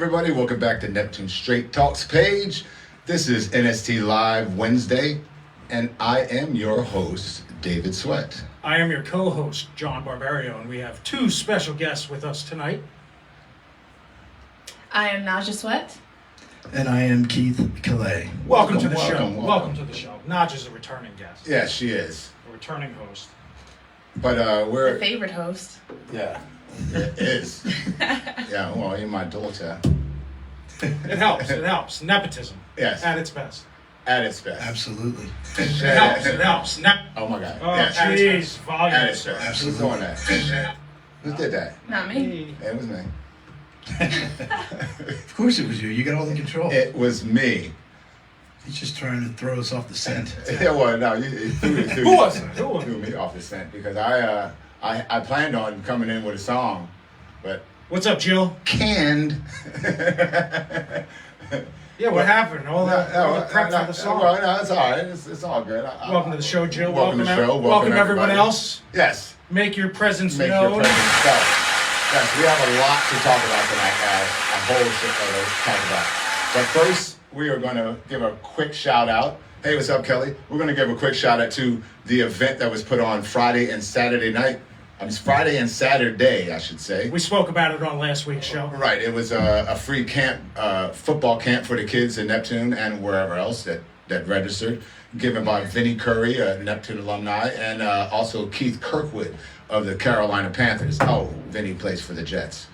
everybody. Welcome back to Neptune Straight Talks page. This is NST Live Wednesday, and I am your host, David Sweat. I am your co-host, John Barbario, and we have two special guests with us tonight. I am Naja Sweat. And I am Keith Calais. Welcome to the show. Welcome to the show. Naja's a returning guest. Yeah, she is. A returning host. But we're... The favorite host. Yeah, it is. Yeah, well, you're my daughter. It helps. It helps. Nepotism. Yes. At its best. At its best. Absolutely. It helps. It helps. Oh, my God. Oh, Yes. jeez. Volume. At its best. Who's doing that? Who did that? Not me. It was me. Of course it was you. You got all the control. It was me. He's just trying to throw us off the scent. Yeah, well, no, you threw Who was it? Who was threw it? me off the scent because I planned on coming in with a song, but What's up, Jill? canned. Yeah, what happened? All the prep for the song. Well, no, it's all right. It's all good. Welcome to the show, Jill. Welcome to the show. Welcome everyone everybody. else. Yes. Make your presence Make known. your presence felt. Yes, we have a lot to talk about tonight, guys. A whole shitload to talk about. But first, we are going to give a quick shout out. Hey, what's up, Kelly? We're going to give a quick shout out to the event that was put on Friday and Saturday night. Friday and Saturday, I should say. We spoke about it on last week's show. Right. It was a free camp, football camp for the kids in Neptune and wherever else that registered, given by Vinnie Curry, a Neptune alumni, and also Keith Kirkwood of the Carolina Panthers. Oh, Vinnie plays for the Jets.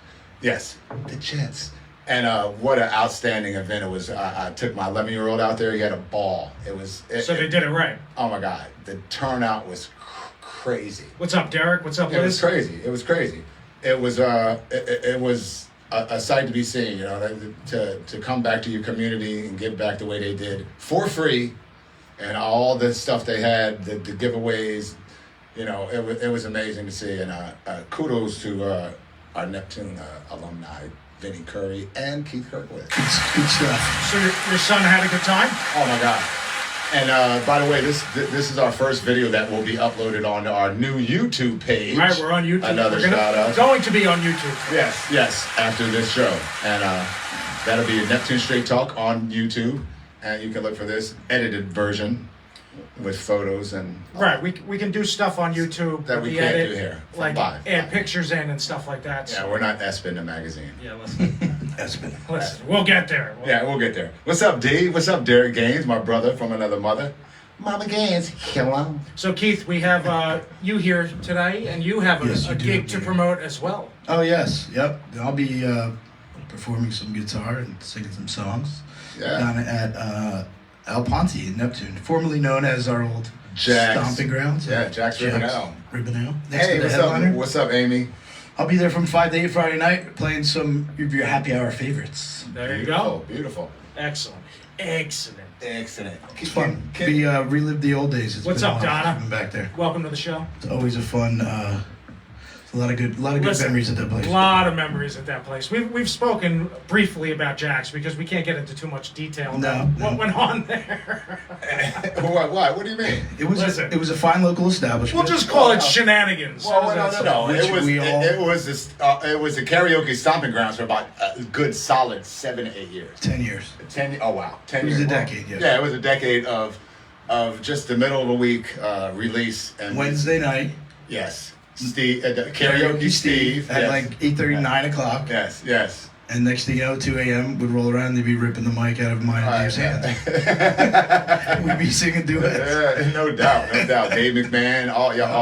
Yes, the Jets. And what an outstanding event it was. I took my 11-year-old out there. He had a ball. So they did it right. Oh, my God. The turnout was crazy. What's up, Derek? What's up, Liz? It was crazy. It was crazy. It was a sight to be seen. You know, to come back to your community and give back the way they did for free, and all the stuff they had, the giveaways. You know, it was amazing to see. And kudos to our Neptune alumni, Vinnie Curry and Keith Kirkwood. Good stuff. So your son had a good time? Oh my God. And by the way, this is our first video that will be uploaded on our new YouTube page. All right, we're on YouTube. Another shout out. Going to be on YouTube. Yes, after this show. And that'll be a Neptune Straight Talk on YouTube. And you can look for this edited version with photos and... Right, we can do stuff on YouTube. That we can't do here. Like Live. add pictures in and stuff like that. Yeah, we're not Espin the magazine. Yeah, listen. Listen. We'll get there. Yeah, we'll get there. What's up, D? What's up, Derek Gaines, my brother from another mother? Mama Gaines, hello. So, Keith, we have you here today, and you have a gig to promote as well. Oh, yes. Yep. I'll be performing some guitar and singing some songs down at El Ponte in Neptune, formerly known as our old stomping grounds. Yeah, Jack's Ribbonell. Hey, what's up, Amy? I'll be there from 5 to 8 Friday night playing some of your happy hour favorites. There you go. Beautiful. Excellent. It's fun. We relive the old days. What's up, Donna? Back there. Welcome to the show. It's always a fun. A lot of good memories at that place. A lot of memories at that place. We've spoken briefly about Jack's because we can't get into too much detail about what went on there. What? What do you mean? It was a fine local establishment. We'll just call it shenanigans. Well, no. It was a karaoke stomping grounds for about a good solid 7 to 8 years. 10 years. 10. Oh wow, 10 years. It was a decade. Yeah. Yeah, it was a decade of just the middle of the week release and Wednesday night. Yes. Steve, karaoke Steve at like 8:30, 9 o'clock. Yes. And next thing you know, 2 a.m. would roll around and they'd be ripping the mic out of mine and Dave's hands. We'd be singing duets. Yeah, no doubt. Dave McMahon,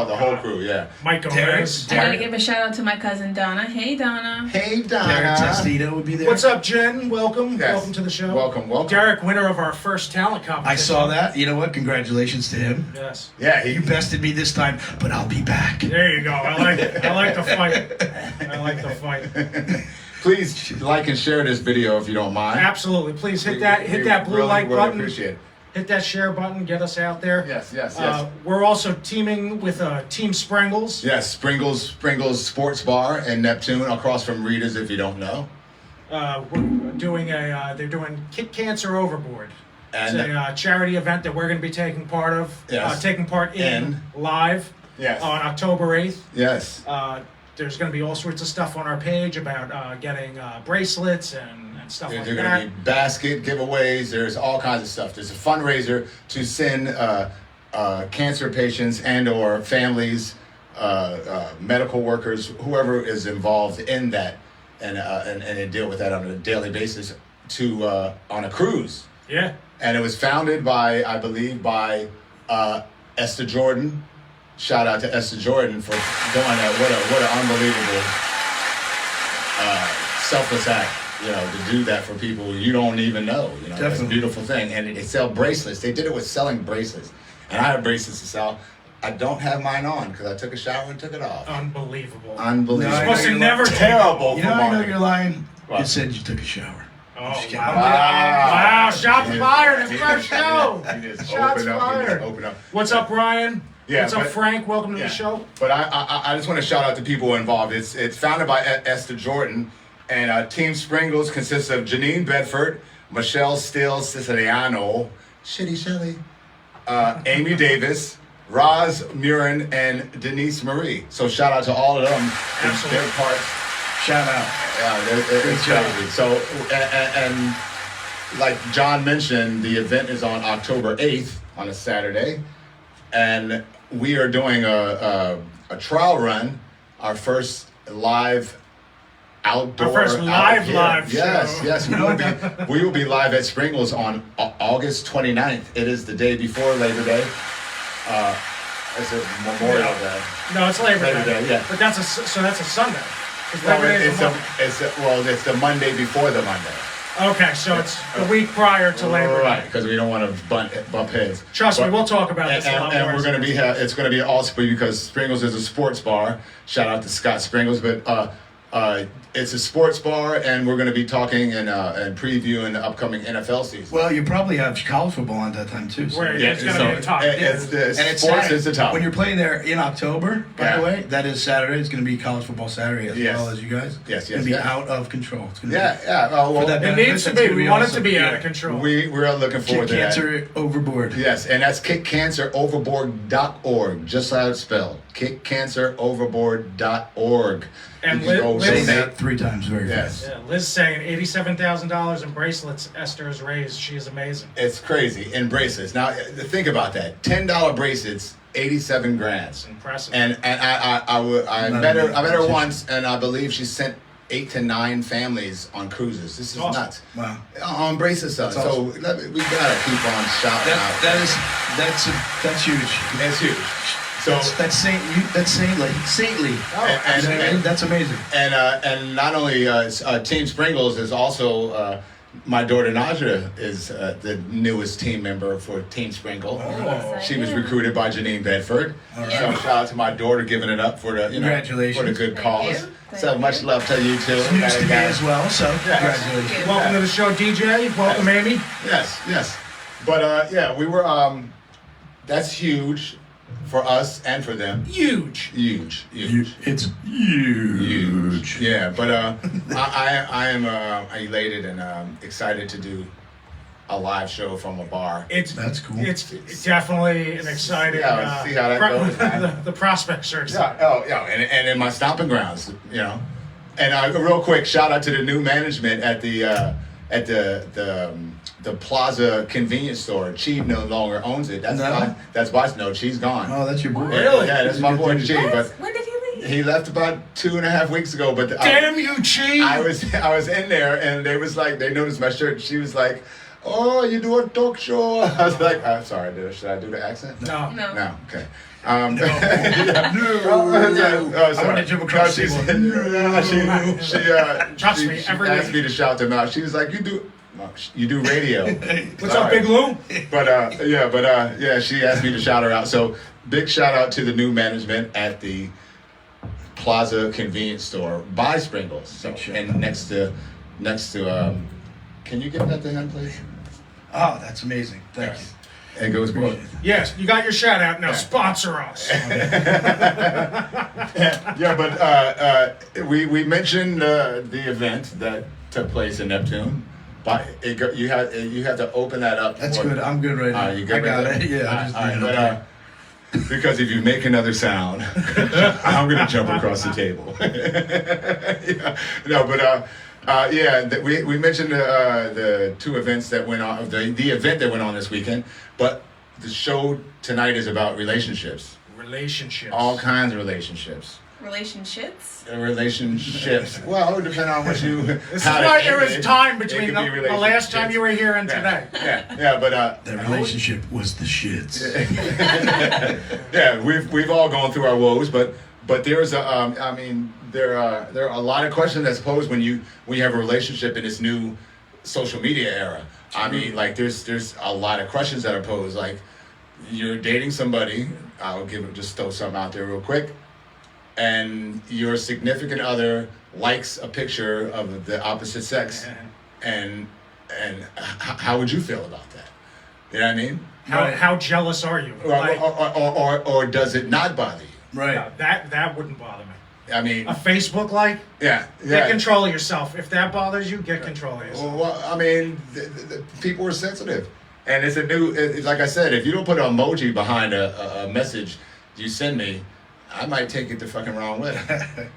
the whole crew, yeah. Mike Gomez. I gotta give a shout out to my cousin Donna. Hey, Donna. Hey, Donna. Derek Testito would be there. What's up, Jen? Welcome. Yes. Welcome to the show. Welcome. Derek, winner of our first talent competition. I saw that. You know what? Congratulations to him. Yes. Yeah, You bested me this time, but I'll be back. There you go. I like it. I like the fight. Please like and share this video if you don't mind. Absolutely. Please hit that blue like button. Appreciate it. Hit that share button. Get us out there. Yes. We're also teaming with Team Sprangles. Yes, Springles Sports Bar in Neptune, across from Rita's. If you don't know, We're doing they're doing Kick Cancer Overboard. And it's a charity event that we're going to be taking part in live. Yes. On October 8th. Yes. there's going to be all sorts of stuff on our page about getting bracelets and stuff like There's that. going to be basket giveaways. There's all kinds of stuff. There's a fundraiser to send cancer patients and or families, medical workers, whoever is involved in that, and they deal with that on a daily basis to on a cruise. Yeah. And it was founded by, I believe, Esther Jordan. Shout out to Esther Jordan for doing that. What an unbelievable selfless act, to do that for people you don't even know. That's a beautiful thing. And they sell bracelets. They did it with selling bracelets. And I have bracelets to sell. I don't have mine on because I took a shower and took it off. Unbelievable. Unbelievable. No, You're supposed to never terrible. You know, I know you're lying. What? You said you took a shower. Oh, Wow. wow. Shots fired. It's first show. You just Shots open up, fired. open up. What's up, Ryan? Yeah, What's up, Frank? Welcome to the show. But I just want to shout out the people involved. It's founded by Esther Jordan, and Team Springles consists of Janine Bedford, Michelle Steele Siciliano, Shitty Shelly, Amy Davis, Roz Murin, and Denise Marie. So shout out to all of them. Absolutely. Their parts. Shout out. It's crazy. So, and like John mentioned, the event is on October 8th on a Saturday. And we are doing a trial run, our first live outdoor. Our first live Yes, show. yes. We will be live at Springles on August 29th. It is the day before Labor Day. It's a Memorial Day. No, it's Labor Day. Yeah. But that's a Sunday. 'Cause Well, Labor Day is a Monday. it's the Monday before the Monday. Okay, so it's the week prior to Labor Day. Right, because we don't want to bump heads. Trust me, we'll talk about this a lot more. And we're going to be it's going to be also because Springles is a sports bar. Shout out to Scott Springles, but it's a sports bar, and we're going to be talking and previewing the upcoming NFL season. Well, you probably have college football on that time too. So. Where it's going to be a top. It's And sports Saturday. is the top. When you're playing there in October, by the way, that is Saturday. It's going to be college football Saturday as well as you guys. Yes, It's going to be out of control. It's going to Well, that It needs to be. We want it to be out of control. we're looking forward Kick to that. cancer overboard. Yes, and that's kickcanceroverboard.org, just how it's spelled. Kickcanceroverboard.org. And You can go Liz- Say donate. that 3 times very fast. Yes. Yeah, Liz saying $87,000 in bracelets Esther has raised. She is amazing. It's crazy. And bracelets. Now, think about that. $10 bracelets, 87 grand. Impressive. And I met her once, and I believe she sent 8 to 9 families on cruises. This is Awesome. nuts. Wow. On bracelets, That's so awesome. we gotta keep on shouting out. That's huge. It's huge. So That's saintly. and That's amazing. and not only Team Springles is also my daughter Naja is the newest team member for Team Sprinkle. Oh. She was recruited by Janine Bedford. All right. So shout out to my daughter giving it up for the Congratulations. for the good Thank cause. you. So Thank much you. love to you too. News to me as well, so congratulations. Thank you. Welcome to the show, DJ. Welcome, Amy. Yes. But we were that's huge for us and for them. Huge. Huge. It's huge. Yeah, but I am elated and excited to do a live show from a bar. That's cool. It's definitely an exciting. Yeah, see how that goes, man. the prospect search. And in my stomping grounds, And real quick, shout out to the new management at the Plaza convenience store. Chi no longer owns it. That's why Chi's gone. Oh, that's your boy. Really? Yeah, that's my boy Chi. But When did he leave? he left about 2.5 weeks ago. But Damn you, Chi! I was in there, and they noticed my shirt. And she was like, "Oh, you do a talk show?" I was like, "I'm sorry, should I do the accent?" No. No, okay. No. Oh, I want to jump across the table. Trust she me, every asked week. me to shout them out. She was like, you do radio. What's up, Big Lou? But she asked me to shout her out. So big shout out to the new management at the Plaza convenience store by Springles. So, and next to, can you give that to him, please? Oh, that's amazing. Thank you. And goes broke. Yes, you got your shout out. Now sponsor us. Yeah, but we mentioned the event that took place in Neptune. But you have to open that up. That's good. I'm good right now. You good I got with it. Yeah, I just all right, need it but up because if you make another sound, I'm gonna jump across the table. Yeah. No, but we mentioned the two events that went on, the event that went on this weekend, but the show tonight is about relationships. Relationships. All kinds of relationships. Relationships. Relationships. Well, depending on what you. This is why there was time between the last time you were here and yeah. today. Yeah, but that relationship was the shits. Yeah, we've all gone through our woes, but there's there are a lot of questions that's posed when you have a relationship in this new social media era. I mean, like there's a lot of questions that are posed. Like you're dating somebody. I'll just throw something out there real quick. And your significant other likes a picture of the opposite sex, and how would you feel about that? You know what I mean? How jealous are you? Or does it not bother you? Right. No, that wouldn't bother me. I mean, A Facebook like? yeah. Get control of yourself. If that bothers you, get control of yourself. Well, I mean, the people are sensitive, and it's a new. Like I said, if you don't put an emoji behind a message you send me, I might take it the fucking wrong way.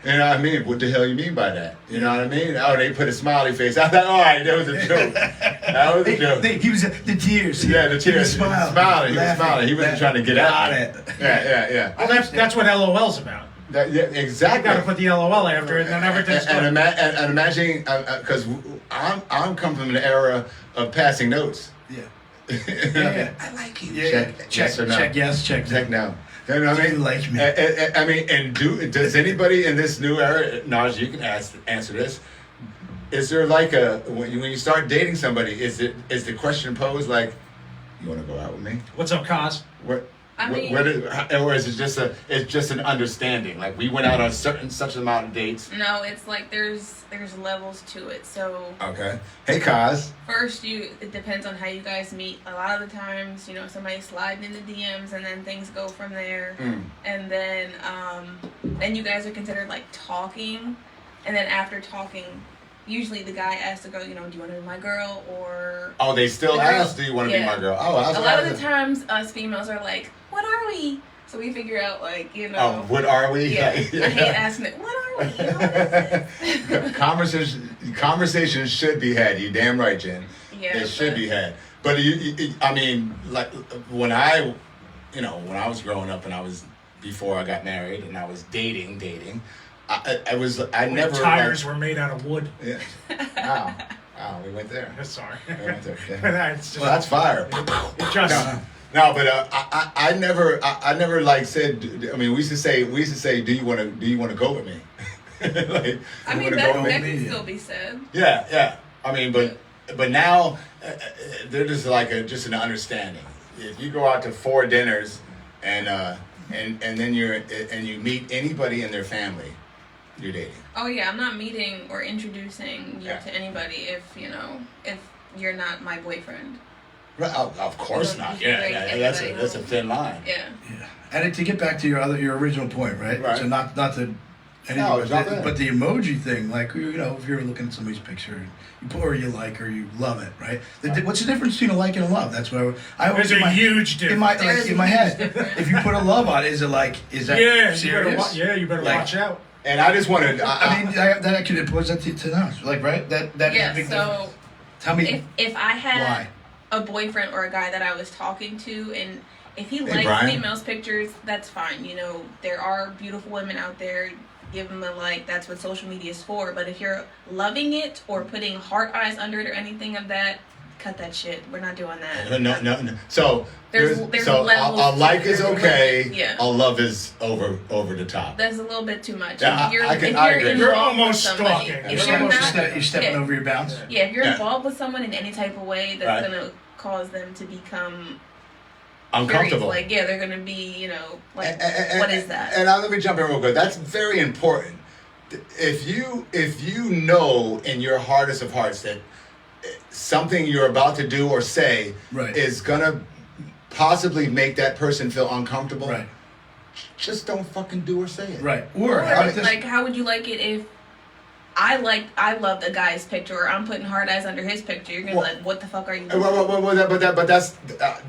You know what I mean? What the hell you mean by that? You know what I mean? Oh, they put a smiley face. I thought, all right, that was a joke. That was a joke. He was the tears. Yeah, the tears. He was smiling. He was smiling. He wasn't trying to get out. Got it. Yeah. Well, that's what LOL's about. Yeah, exactly. You got to put the LOL after it, and then everything's and fine. imagine, because I'm come from an era of passing notes. Yeah. Yeah. I like you. Check yes or no. Check yes. Check no. You know what I Do mean? you like me? I mean, and does anybody in this new era, Naj, you can answer this. Is there like when you start dating somebody, is the question posed like, you want to go out with me? What's up, Kaz? Or is it just an understanding? Like we went out on such amount of dates. No, it's like there's levels to it. So Okay. Hey, Kaz. first, it depends on how you guys meet. A lot of the times, somebody's sliding in the DMs, and then things go from there. And then you guys are considered like talking, and then after talking, usually the guy asks the girl, do you want to be my girl or? Oh, they still the girl. ask, do you want to be Yeah. my girl? Oh, that's A lot of the times, us females are like, what are we? So we figure out like, Oh, what are we? Yeah. I hate asking it. What are we? What is this? Conversations should be had. You damn right, Jen. Yeah, They should be had. But I mean, like when I was growing up and before I got married and I was dating, I never. Tires were made out of wood. Yeah. Wow, we went there. Sorry. We went there. Yeah. It's just, Well, that's fire. it just No, but I never like said. I mean, we used to say, do you want to go with me? Like, I mean, wanna that go with can me? still be said. Yeah. I mean, but now they're just like just an understanding. If you go out to 4 dinners and then you meet anybody in their family, you're dating. Oh yeah, I'm not meeting or introducing you Yeah. to anybody if you're not my boyfriend. Right, of course You don't not. bring Yeah, that's anybody a home. thin line. Yeah. Yeah. And to get back to your original point, right? Right. So not to No, jump in. but the emoji thing, like if you're looking at somebody's picture, you put or you like or you love it, right? What's the difference between a like and a love? That's what I always there's a huge difference. There's in a my huge head. difference. If you put a love on it, is that Yeah, serious? you better Like- watch out. And I just want to. I mean, that could impose that to us, like right? That is Yeah. a big So difference. Tell me if I had why. a boyfriend or a guy that I was talking to, and if he likes Brian. females' pictures, that's fine. There are beautiful women out there. Give them a like. That's what social media is for. But if you're loving it or putting heart eyes under it or anything of that, cut that shit. We're not doing that. No. So There's so levels a like to is it. okay. Yeah. A love is over the top. That's a little bit too much. Yeah, If you're, I if agree. you're You're involved almost with somebody, stalking. if You're you're almost not, you're stepping over your bounds. yeah, if you're Yeah. involved with someone in any type of way that's Right. gonna cause them to become Uncomfortable. curious, like they're gonna be, like what is that? And let me jump in real quick. That's very important. If you know in your hardest of hearts that something you're about to do or say Right. is gonna possibly make that person feel uncomfortable, Right. just don't fucking do or say it. Right. Or, Or how about this? like, how would you like it if I love the guy's picture, or I'm putting hard eyes under his picture. You're gonna be like, what the fuck are you doing? But that's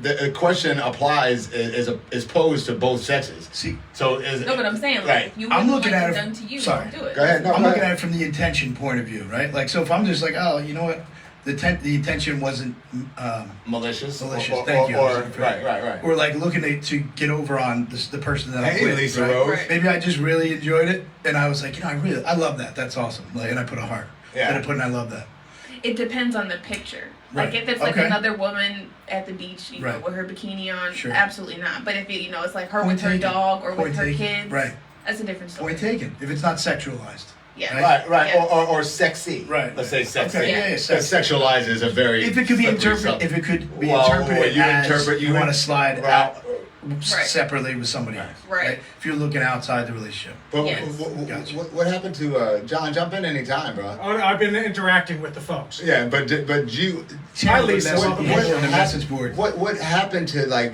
the question applies is posed to both sexes. See, so no, but I'm saying, like, you I'm wouldn't looking like at it it. done to you. Sorry, Don't do it. Go ahead. No, I'm looking at it from the intention point of view, right? Like, so if I'm just like, oh, you know what, the intention wasn't malicious. Thank you. Right. Or like looking to get over on the person that I'm Hey, with. Lisa right? Rose. Right. Maybe I just really enjoyed it, and I was like, you know, I love that. That's awesome. Like, and I put a heart. Yeah. And I put, and I love that. It depends on the picture. Right. Like if it's like Okay. another woman at the beach, you know, Right. with her bikini on, Sure. absolutely not. But if it, it's like her Point with her taken. dog or Point with her taken. kids, Right. that's a different story. Point taken. If it's not sexualized. Yeah. Right. Yes. Or sexy. Right. Let's say sexy. Okay. Yeah. Yeah. Because sexualized is a very. If it could be slippery interpreted, subject. if it could be Well, interpreted you as interpret- you want to slide Right. out Right. separately with somebody else, Right. If you're looking outside the relationship. But Yes. Gotcha. what happened to John? Jump in anytime, bro. I've been interacting with the folks. Yeah, but you. Hi, Lisa. What, Welcome what, to on the message board. What happened to like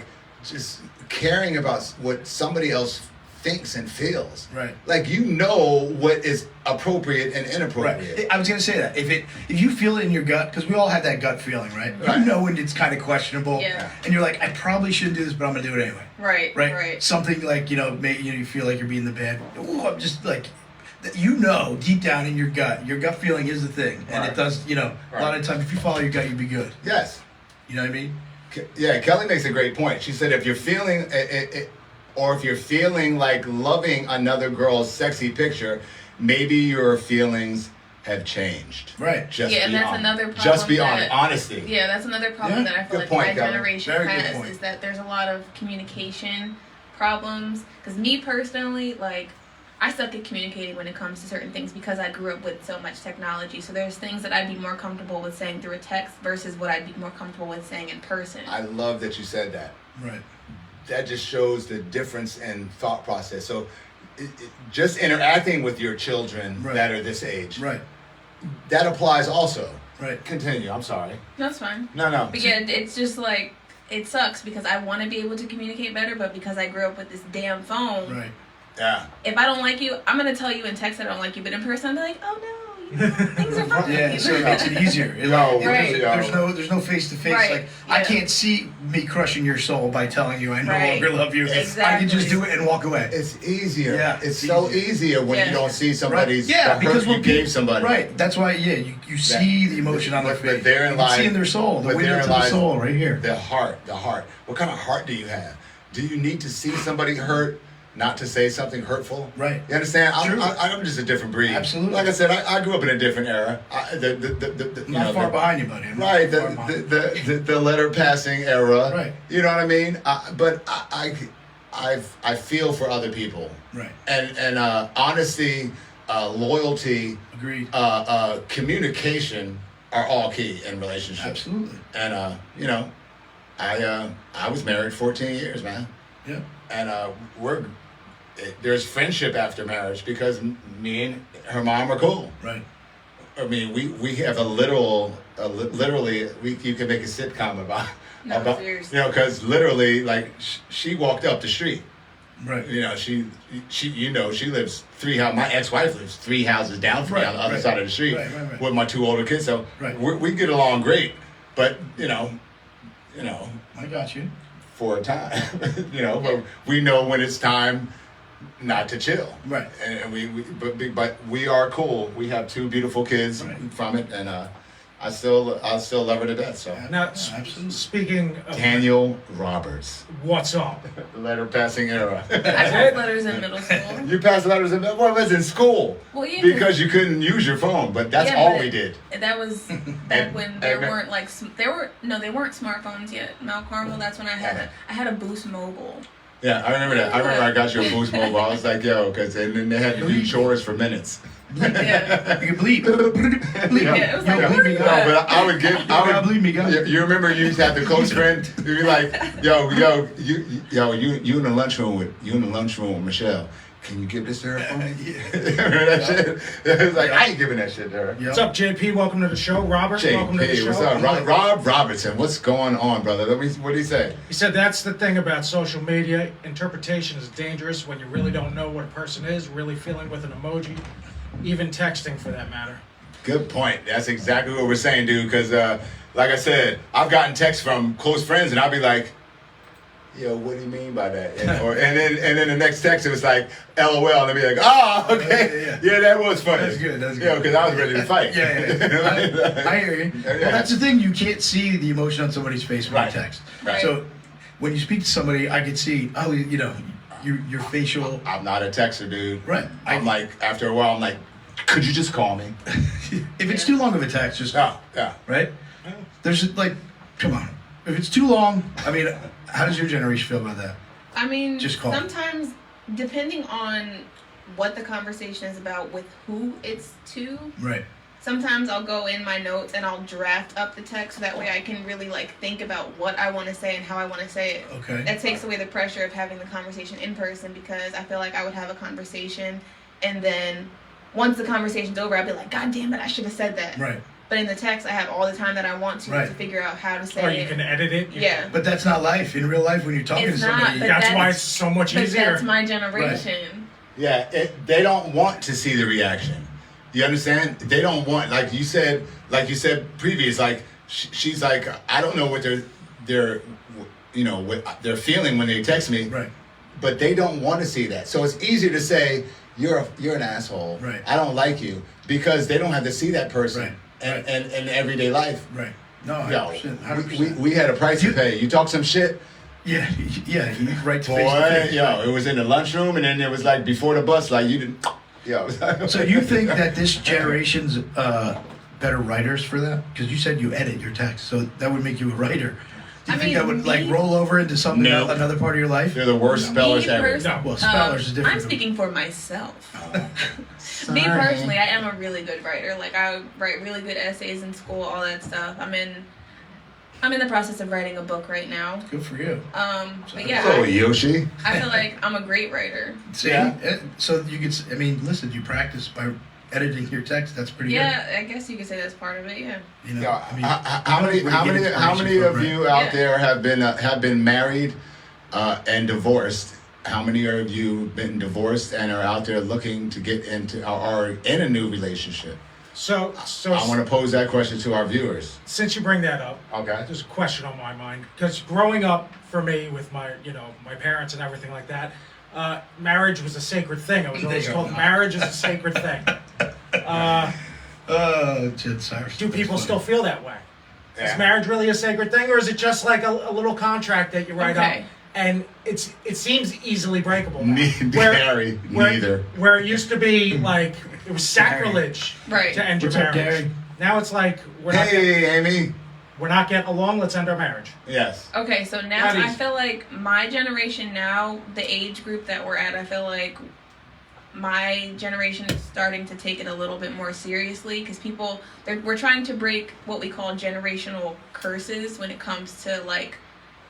just caring about what somebody else thinks and feels? Right. Like what is appropriate and inappropriate. Right. I was gonna say that if you feel it in your gut, because we all have that gut feeling, right? Right. You know when it's kind of questionable, Yeah. and you're like, I probably shouldn't do this, but I'm gonna do it anyway. Right. Right. Something like you feel like you're being the bad. Ooh, I'm just like, deep down in your gut feeling is the thing, and Right. it does. A lot of times if you follow your gut, you'll be good. Yes. You know what I mean? Yeah, Kelly makes a great point. She said if you're feeling or if you're feeling like loving another girl's sexy picture, maybe your feelings have changed. Right. Just Yeah, and be that's honest. another problem. Just be honest. that- Honesty. Yeah, that's another problem Yeah. that I feel Good like point, my Kevin. generation Very good has point. is that there's a lot of communication problems. Because me personally, like, I suck at communicating when it comes to certain things because I grew up with so much technology. So there's things that I'd be more comfortable with saying through a text versus what I'd be more comfortable with saying in person. I love that you said that. Right. That just shows the difference in thought process. So just interacting with your children Right. that are this age, Right. that applies also. Right. Continue. I'm sorry. That's fine. No. But yeah, it's just like, it sucks because I want to be able to communicate better, but because I grew up with this damn phone, Right. Yeah. if I don't like you, I'm going to tell you in text I don't like you, but in person I'm like, oh no, things are fine. Yeah, so it makes it easier. Right. There's no face to face. Right, Like I yeah. can't see me crushing your soul by telling you I no Right. longer love you. I Exactly. can just do it and walk away. It's easier. Yeah, It's it's so easier. easier when Yeah. you don't see somebody's Yeah, the because hurt when you gave people- somebody. Right. That's why. Yeah, you see the emotion on their But face. therein You can see lies- in their soul, the but window therein to the lies soul, right here. The heart. What kind of heart do you have? Do you need to see somebody hurt not to say something hurtful? Right. You understand? True. I'm just a different breed. Absolutely. Like I said, I grew up in a different era. Not far behind you, buddy. I'm not Right, far behind. the letter passing era. Right. You know what I mean? But I feel for other people. Right. And honesty, loyalty, Agreed. communication are all key in relationships. Absolutely. And I was married 14 years, man. Yeah. And there's friendship after marriage because me and her mom are cool. Right. I mean, we have literally, you can make a sitcom about, No, seriously. because literally, like, she walked up the street. Right. She lives my ex-wife lives 3 houses down from me on the other side of the street Right. with my 2 older kids. So Right. we get along great, but I got you. for a time, but we know when it's time not to chill. Right. And but we are cool. We have 2 beautiful kids Right. from it, and I still love her to death. So Now, Absolutely. speaking of Daniel Roberts, what's up, the letter passing era. I passed letters in middle school. You passed letters in in school. Well, yeah, Because you couldn't use your phone, but that's Yeah, all but we did. That was back when there and- weren't like they weren't smartphones yet. Mount Carmel. That's when I had a Boost Mobile. Yeah, I remember that. I remember I got you a Boost Mobile. I was like, yo, because then they had to do chores for minutes. Yeah. You can bleep. Bleep. Yeah, it was like, Yo, what bleep me, is No, that? but I would give. Believe me, guys. You remember you used to have the close friend. You'd be like, you in the lunchroom with Michelle. Can you give this to her for me? Remember that shit? It was like, I ain't giving that shit to her. Yep. what's up, JP? Welcome to the show. Robert, welcome to the JP, show. what's up? Rob Robertson, what's going on, brother? What did he say? He said that's the thing about social media. Interpretation is dangerous when you really don't know what a person is really feeling with an emoji. even texting for that matter. Good point. That's exactly what we're saying, dude. Because, like I said, I've gotten texts from close friends, and I'll be like, "Yo, what do you mean by that?" And then the next text it was like, "LOL," and they'll be like, "Oh, okay, yeah, that was funny." That's good. Yeah, because I was ready to fight. I hear you. Well, that's the thing. You can't see the emotion on somebody's face when you text. Right. So when you speak to somebody, I can see, your facial. I'm not a texter, dude. Right. I'm like, after a while, I'm like, could you just call me? If it's too long of a text, just yeah. Right. There's like, come on. If it's too long, I mean, how does your generation feel about that? I mean, just call. Sometimes, depending on what the conversation is about, with who it's to. Right. Sometimes I'll go in my notes and I'll draft up the text so that way I can really like think about what I want to say and how I want to say it. Okay. That takes away the pressure of having the conversation in person, because I feel like I would have a conversation and then once the conversation's over, I'll be like, God damn it, I should have said that. Right. But in the text, I have all the time that I want to figure out how to say it. Or you can edit it. Yeah. But that's not life. In real life, when you're talking to somebody, that's why it's so much easier. That's my generation. Right. Yeah, they don't want to see the reaction. You understand? They don't want, like you said previous. Like she's like, I don't know what they're what they're feeling when they text me. Right. But they don't want to see that. So it's easier to say you're an asshole. Right. I don't like you, because they don't have to see that person. Right. And in everyday life. Right. No, 100%. 100%. We had a price to pay. You talk some shit. Yeah, you right to Boy, face. it was in the lunchroom, and then it was like before the bus, like you didn't. So you think that this generation's better writers for that? Because you said you edit your text, so that would make you a writer. Do you think that would like roll over into something another part of your life? They're the worst spellers ever. No. Well, spellers is different. I'm speaking for myself. Me personally, I am a really good writer. Like I write really good essays in school, all that stuff. I'm in the process of writing a book right now. Good for you. But yeah, Oh, Yoshi. I feel like I'm a great writer. See, so you could. I mean, listen, you practice by editing your text. That's pretty good. Yeah, I guess you could say that's part of it. Yeah. You know, Yeah, I mean, how many of you out there have been married and divorced? How many of you been divorced and are out there looking to get into or in a new relationship? So I want to pose that question to our viewers. Since you bring that up, Okay. there's a question on my mind, because growing up for me with my my parents and everything like that, marriage was a sacred thing. I was always told marriage is a sacred thing. Do people still feel that way? Yeah. Is marriage really a sacred thing, or is it just like a little contract that you write up? And it seems easily breakable now. Neither. Where it used to be like it was sacrilege to end your marriage. Gary? Now it's like Amy. we're not getting along. Let's end our marriage. Yes. Okay, so now I feel like my generation now, the age group that we're at, I feel like my generation is starting to take it a little bit more seriously, because we're trying to break what we call generational curses when it comes to like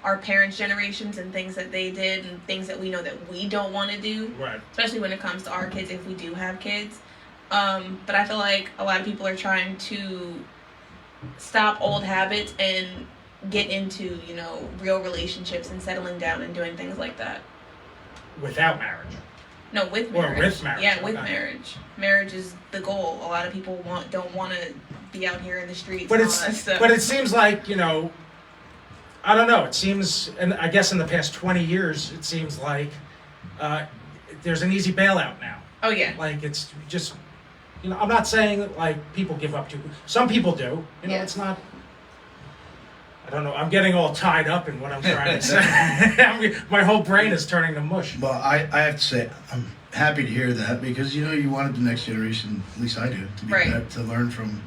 our parents' generations and things that they did and things that we know that we don't want to do. Right. Especially when it comes to our kids, if we do have kids. But I feel like a lot of people are trying to stop old habits and get into, real relationships and settling down and doing things like that. Without marriage. No, with marriage. Or with marriage. Yeah, with marriage. Marriage is the goal. A lot of people don't want to be out here in the streets. But and all that stuff. But it seems like, I don't know. It seems, and I guess in the past 20 years, it seems like there's an easy bailout now. Oh, yeah. Like, it's just, I'm not saying, like, people give up too. Some people do. It's not, I don't know. I'm getting all tied up in what I'm trying to say. My whole brain is turning to mush. Well, I have to say, I'm happy to hear that, because, you wanted the next generation, at least I do, to be better, to learn from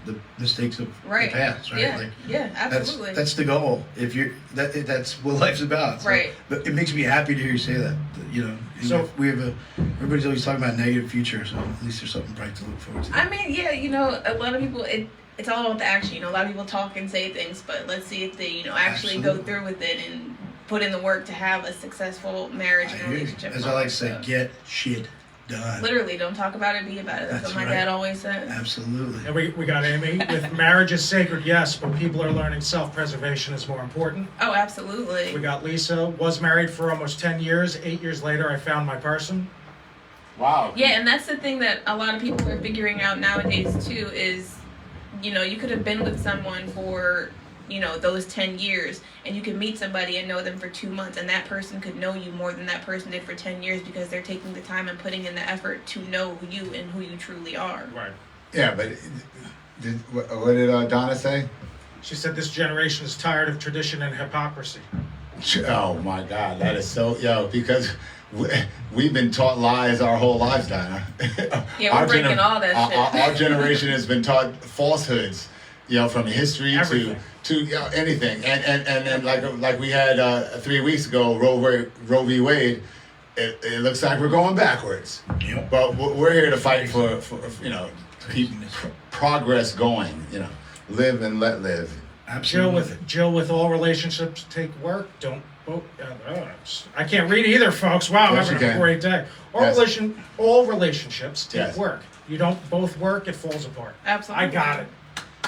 the mistakes of the past, right? Yeah, yeah, absolutely. That's the goal. If you're that's what life's about. So, right. But it makes me happy to hear you say that. So we have everybody's always talking about negative future, so at least there's something bright to look forward to. I mean, yeah, a lot of people it's all about the action. A lot of people talk and say things, but let's see if they actually go through with it and put in the work to have a successful marriage and relationship. As I like to say, get shit done. Literally, don't talk about it, be about it. That's what my dad always said. Absolutely. And we got Amy with marriage is sacred, yes, but people are learning self-preservation is more important. Oh, absolutely. We got Lisa, was married for almost 10 years. 8 years later, I found my person. Wow. Yeah, and that's the thing that a lot of people are figuring out nowadays too is, you know, you could have been with someone for, you know, those 10 years, and you could meet somebody and know them for 2 months, and that person could know you more than that person did for 10 years because they're taking the time and putting in the effort to know you and who you truly are. Right. Yeah, but what did Donna say? She said this generation is tired of tradition and hypocrisy. Oh my God, that is so because we've been taught lies our whole lives, Donna. Yeah, we're breaking all that shit. Our generation has been taught falsehoods, you know, from history Everything. to you know, anything, and like we had 3 weeks ago, Roe v. Wade. It looks like we're going backwards. Yep. But we're here to fight for you know, keep progress going. You know, live and let live. Absolutely. Jill, with all relationships take work. Don't. I can't read either, folks. Wow, Yes, I'm having you a can. great day. Yes. All relationships take Yes. work. You don't both work, it falls apart. Absolutely. I got it.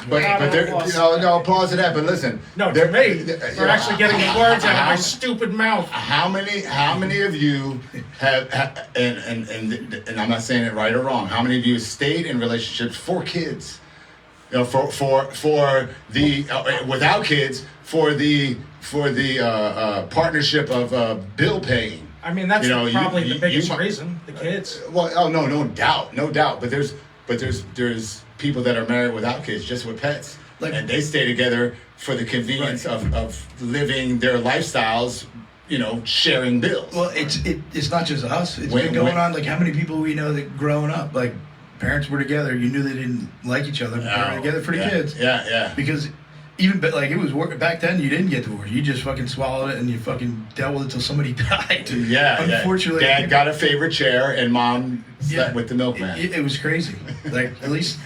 But there, applause. no applause to that. But listen, No, there- to me, you for know, actually getting the words out of my how- stupid mouth. How many of you have and I'm not saying it right or wrong. How many of you have stayed in relationships for kids? You know, for the without kids for the partnership of bill paying. I mean, that's You know, probably you- the biggest you might- reason. The kids. Well, oh no doubt. But there's people that are married without kids, just with pets, and they stay together for the convenience of living their lifestyles. You know, sharing bills. Well, it's not just us. It's When- been going when- on. Like, how many people we know that growing up, like, parents were together, you knew they didn't like each other, but they were together for the kids. Yeah. Because even, but like, it was work back then, you didn't get divorced. You just fucking swallowed it and you fucking dealt with it till somebody died. Yeah. Unfortunately. Dad got a favorite chair and mom slept with the milkman. It was crazy. Like, at least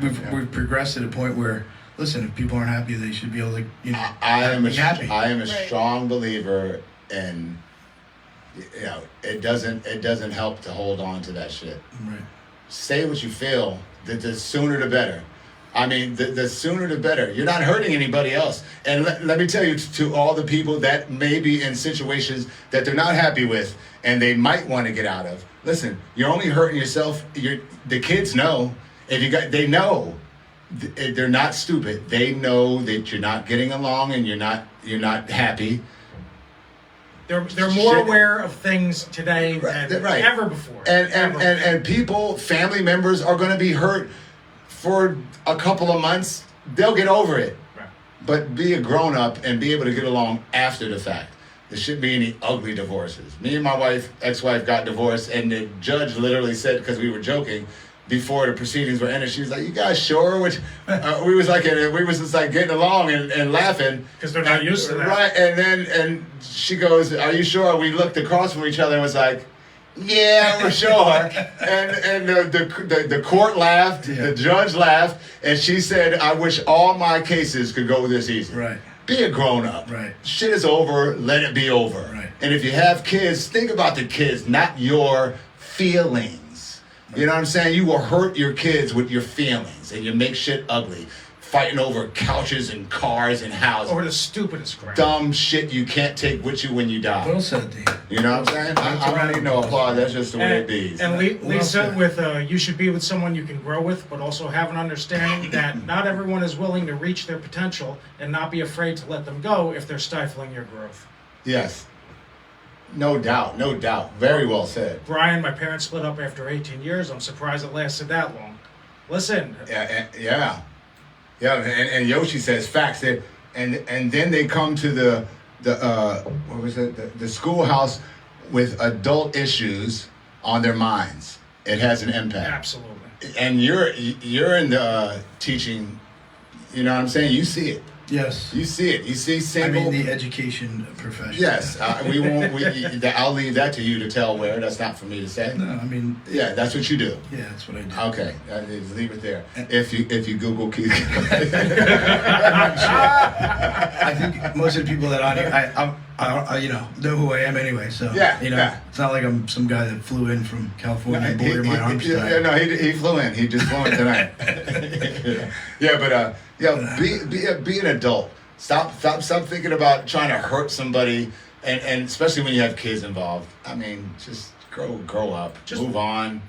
we've progressed to the point where, listen, if people aren't happy, they should be able to, you know, I am be happy. I am a Right. strong believer in, you know, it doesn't help to hold on to that shit. Right. Say what you feel. The sooner the better. I mean, the sooner the better. You're not hurting anybody else. And let me tell you, to all the people that may be in situations that they're not happy with and they might want to get out of. Listen, you're only hurting yourself. The kids know. They know. They're not stupid. They know that you're not getting along and you're not happy. They're more Shit. aware of things today than Right. ever before. And people, family members are going to be hurt for a couple of months. They'll get over it. Right. But be a grown up and be able to get along after the fact. There shouldn't be any ugly divorces. Me and my ex-wife got divorced, and the judge literally said, because we were joking, before the proceedings were ended, she was like, "You guys sure?" Which we was just like getting along and laughing Because they're not used to that. right. And she goes, "Are you sure?" We looked across from each other and was like, "Yeah, we're sure." and the court laughed, the judge laughed, and she said, "I wish all my cases could go this easy." Right. Be a grown up. Right. Shit is over. Let it be over. Right. And if you have kids, think about the kids, not your feelings. You know what I'm saying? You will hurt your kids with your feelings, and you make shit ugly, fighting over couches and cars and houses. Over the stupidest crap. Dumb shit you can't take with you when you die. Well said, Dave. You know what I'm saying? I don't need no applause. That's just the way it be. And Lisa, said. with you should be with someone you can grow with, but also have an understanding that not everyone is willing to reach their potential, and not be afraid to let them go if they're stifling your growth. Yes. No doubt. Very well said. Brian, my parents split up after 18 years. I'm surprised it lasted that long. Listen, Yeah. And Yoshi says facts. And then they come to the what was it? The schoolhouse with adult issues on their minds. It has an impact. absolutely. And you're in the teaching. You know what I'm saying? You see it. Yes. You see it. You see I single. mean, the education profession. Yes, we won't. I'll leave that to you to tell where. That's not for me to say. No, I mean, Yeah, that's what you do. yeah, that's what I do. Okay, just leave it there. If you Google Keith, I think most of the people that on here, I know who I am anyway. So Yeah, you know, yeah. it's not like I'm some guy that flew in from California and boarded my arms yeah, tied. no, he flew in. He just flew in tonight. Yeah, but be an adult. Stop thinking about trying to hurt somebody, and especially when you have kids involved. I mean, just grow up. Just move on.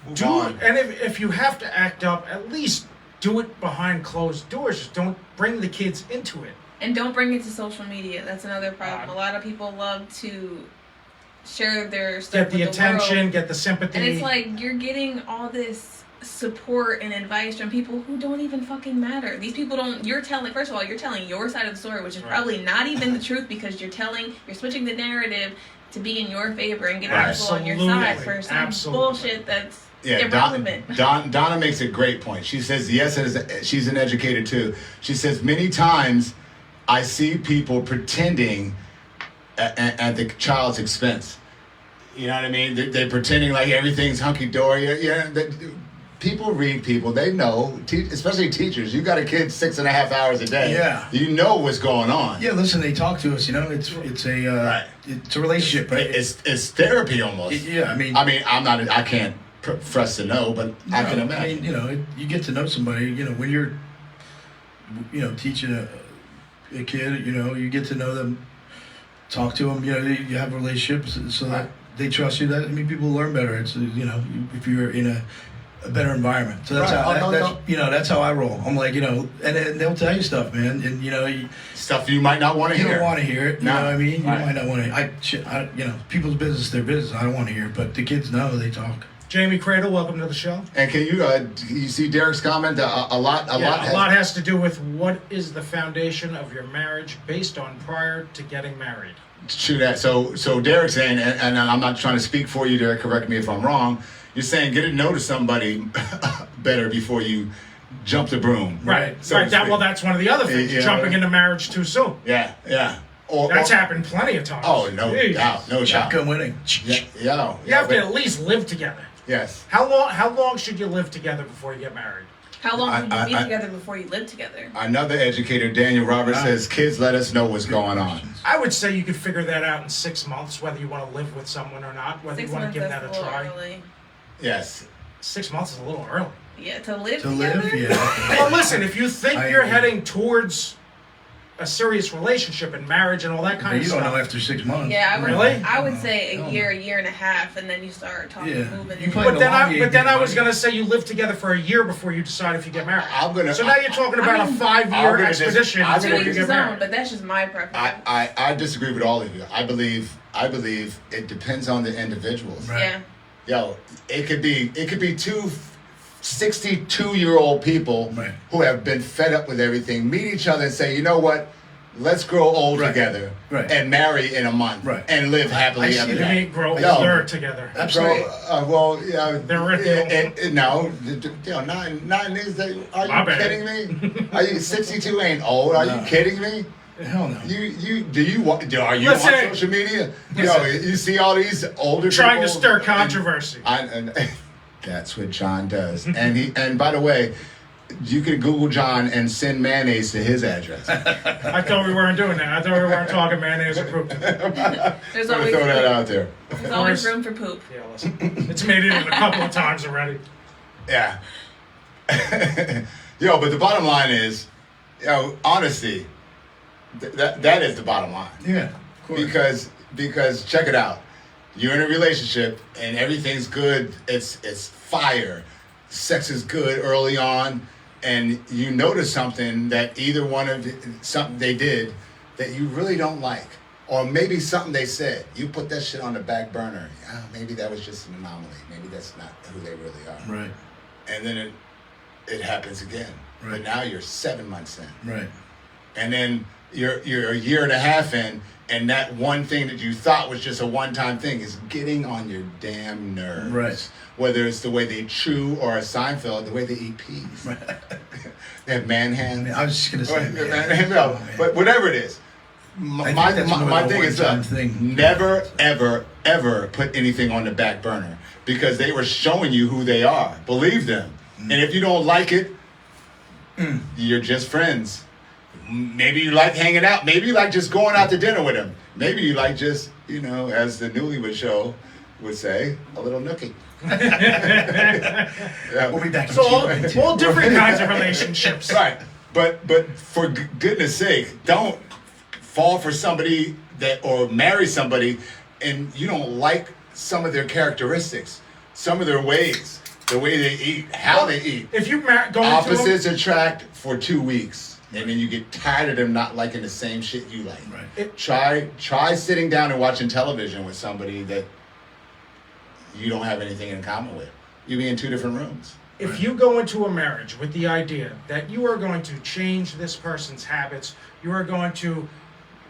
Move Do on. and if you have to act up, at least do it behind closed doors. Just don't bring the kids into it. And don't bring it to social media. That's another problem. A lot of people love to share their stuff Get the with attention, world. get the sympathy. And it's like you're getting all this support and advice from people who don't even fucking matter. These people don't. First of all, you're telling your side of the story, which is probably not even the truth because you're switching the narrative to be in your favor and get people on your side for some bullshit that's irrelevant. Donna makes a great point. She says, yes, she's an educator too. She says, many times I see people pretending at the child's expense. You know what I mean? They're pretending like everything's hunky-dory. People read people. They know, especially teachers. You got a kid 6.5 hours a day. Yeah. You know what's going on. Yeah, listen, they talk to us. It's a relationship, right? It's therapy almost. Yeah, I mean, I can't profess to know, but I can imagine. You get to know somebody. When you're, teaching a kid. You get to know them, talk to them. You have relationships so that they trust you. People learn better. It's if you're in a better environment. So that's that's how I roll. I'm like, and they'll tell you stuff, man, and stuff you might not want to hear. You don't want to hear it. You know what I mean? You Right. might not want to. People's business, their business. I don't want to hear it, but the kids know. They talk. Jamie Cradle, welcome to the show. And can you see Derek's comment? A lot has to do with what is the foundation of your marriage based on prior to getting married. True that. So Derek's saying, and I'm not trying to speak for you, Derek. Correct me if I'm wrong. You're saying get to know somebody better before you jump the broom. Right. That's one of the other things. Jumping into marriage too soon. Yeah. That's happened plenty of times. Oh, no doubt. Shotgun winning. Yeah. You have to at least live together. Yes. How long should you live together before you get married? How long would you be together before you live together? Another educator, Daniel Roberts, says kids let us know what's going on. I would say you could figure that out in 6 months, whether you want to live with someone or not, whether you want to give that a try. Early. Yes. 6 months is a little early. Yeah, to live To together? live, yeah. Well, listen, if you think you're heading towards a serious relationship and marriage and all that kind of stuff. You don't know after 6 months. Yeah, I would say a year and a half, and then you start talking, moving. But then I was gonna say you live together for a year before you decide if you get married. So now you're talking about a 5-year expedition before you get married. But that's just my preference. I disagree with all of you. I believe it depends on the individuals. Right. Yeah. It could be two 62-year-old people who have been fed up with everything meet each other and say, you know what, let's grow old together and marry in a month and live happily ever after. You mean grow older together. Absolutely. They're written. No, 9 is. Are you kidding me? Are you 62? Ain't old? Are you kidding me? Hell no. Are you on social media? You see all these older trying people to stir controversy. And that's what John does. And by the way, you can Google John and send mayonnaise to his address. I thought we weren't doing that. I thought we weren't talking mayonnaise or poop. There's throw that out there. There's always room for poop. Yeah, listen. It's made it in a couple of times already. Yeah. But the bottom line is, honesty. That is the bottom line. Yeah, of course. Because check it out. You're in a relationship and everything's good. It's fire. Sex is good early on, and you notice something that something they did that you really don't like, or maybe something they said. You put that shit on the back burner. Maybe that was just an anomaly. Maybe that's not who they really are. Right. And then it happens again. Right. But now you're 7 months in. Right. And then you're a year and a half in, and that one thing that you thought was just a one-time thing is getting on your damn nerves. Right. Whether it's the way they chew or a Seinfeld, the way they eat peas. Right. They have man hands. I was just going to say. But whatever it is, my thing is never, ever, ever put anything on the back burner because they were showing you who they are. Believe them. And if you don't like it, you're just friends. Maybe you like hanging out. Maybe you like just going out to dinner with them. Maybe you like just, as the Newlywed Show would say, a little nookie. We'll be back. So all different kinds of relationships. Right. But for goodness sake, don't fall for somebody or marry somebody and you don't like some of their characteristics, some of their ways, the way they eat, how they eat. If you go into Opposites attract for 2 weeks, and then you get tired of them not liking the same shit you like. Right. Try sitting down and watching television with somebody that you don't have anything in common with. You be in 2 different rooms. If you go into a marriage with the idea that you are going to change this person's habits, you are going to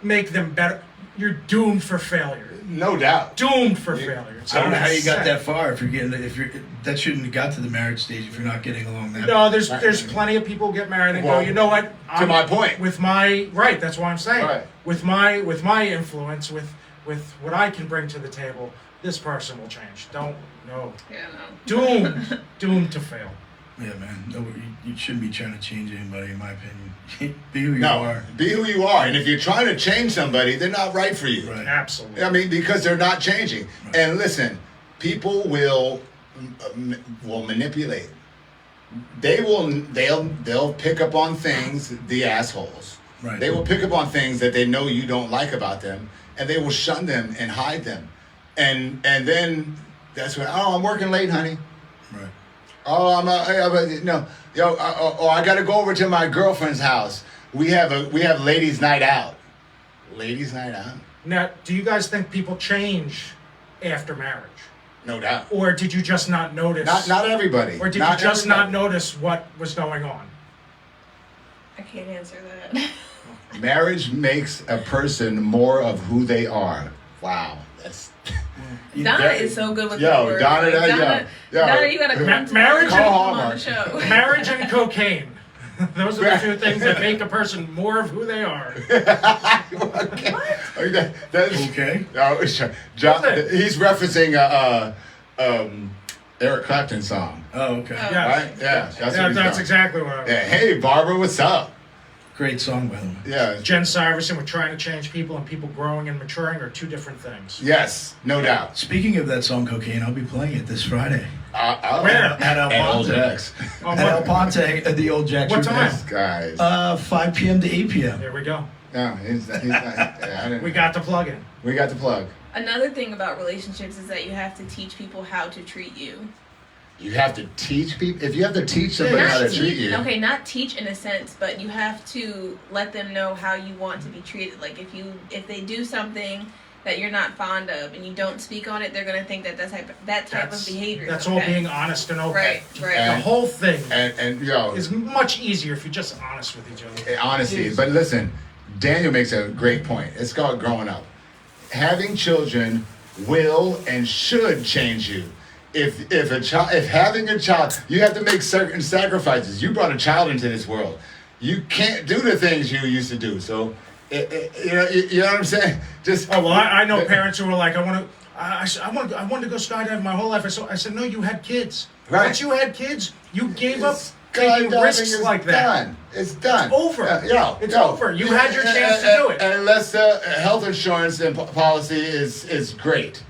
make them better, you're doomed for failure. No doubt. Doomed for failure. I don't know how you got that far. That shouldn't have got to the marriage stage if you're not getting along that. No, there's plenty of people who get married and go, you know what? My point. With my right, that's what I'm saying. Right. With my influence, with what I can bring to the table, this person will change. No. Yeah, no. Doomed to fail. Yeah, man. No, you shouldn't be trying to change anybody, in my opinion. Be who you are. Be who you are. And if you're trying to change somebody, they're not right for you. Right. Absolutely. I mean, because they're not changing. Right. And listen, people will manipulate. They'll pick up on things, the assholes. Right. They will pick up on things that they know you don't like about them, and they will shun them and hide them. And then that's when, I'm working late, honey. Right. Oh, I got to go over to my girlfriend's house. We have ladies' night out. Ladies' night out? Now, do you guys think people change after marriage? No doubt. Or did you just not notice? Not everybody. Or did you just not notice what was going on? I can't answer that. Marriage makes a person more of who they are. Wow, that's. Donna is so good with the Yo, words. Donna, Donna, you gotta come to marriage on the show. Marriage and cocaine. Those are the 2 things that make a person more of who they are. Okay. Okay. No, he's referencing Eric Clapton song. Oh, okay. Right? Yeah, That's exactly what I was. Yeah. Hey, Barbara, what's up? Great song, by the way. Yeah. Jen Syverson with trying to change people and people growing and maturing are 2 different things. Yes, no doubt. Speaking of that song, Cocaine, I'll be playing it this Friday. Where? At El Ponte. Old X. Oh, At El Ponte, at the old Jack. What time? Guys. 5 p.m. to 8 p.m. There we go. No, he's not. We got the plug in. We got the plug. Another thing about relationships is that you have to teach people how to treat you. You have to teach people. If you have to teach somebody how to treat you. Okay, not teach in a sense, but you have to let them know how you want to be treated. Like if they do something that you're not fond of and you don't speak on it, they're gonna think that that type of behavior. That's is all okay. being honest and open. Right. The whole thing And is much easier if you're just honest with each other. honesty. But listen, Daniel makes a great point. It's called growing up. Having children will and should change you. If having a child, you have to make certain sacrifices. You brought a child into this world. You can't do the things you used to do. So, you know what I'm saying? I know parents who are like, I wanted to go skydiving my whole life. I said, no, you had kids. Right. Once you had kids, you gave up taking risks like that. Done. It's done. It's over. It's over. You had your chance to do it. And unless the health insurance and policy is great.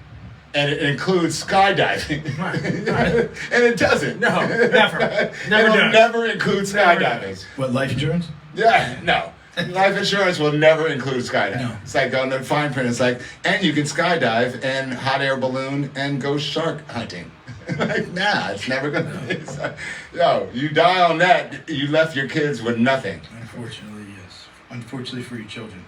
And it includes skydiving. Right. And it doesn't. No, never. It'll does. never include skydiving. does. What, life insurance? Yeah, no. Life insurance will never include skydiving. No. It's like on the fine print, it's like, and you can skydive and hot air balloon and go shark hunting. Like, nah, it's never going to. You die on that, you left your kids with nothing. Unfortunately, yes. Unfortunately for your children.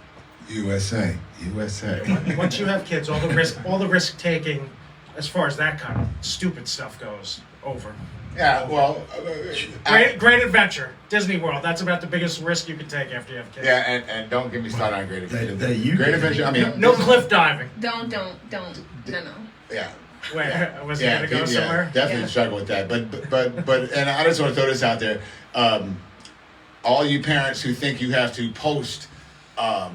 USA. Once you have kids, all the risk taking, as far as that kind of stupid stuff goes, over. Yeah, well, Great Adventure, Disney World. That's about the biggest risk you can take after you have kids. yeah, and don't get me started on Great Adventure. Great Adventure. I mean, No cliff diving. Don't. No. Yeah. Wait, was it gonna go somewhere? Definitely struggle with that. But, and I just want to throw this out there. All you parents who think you have to post, how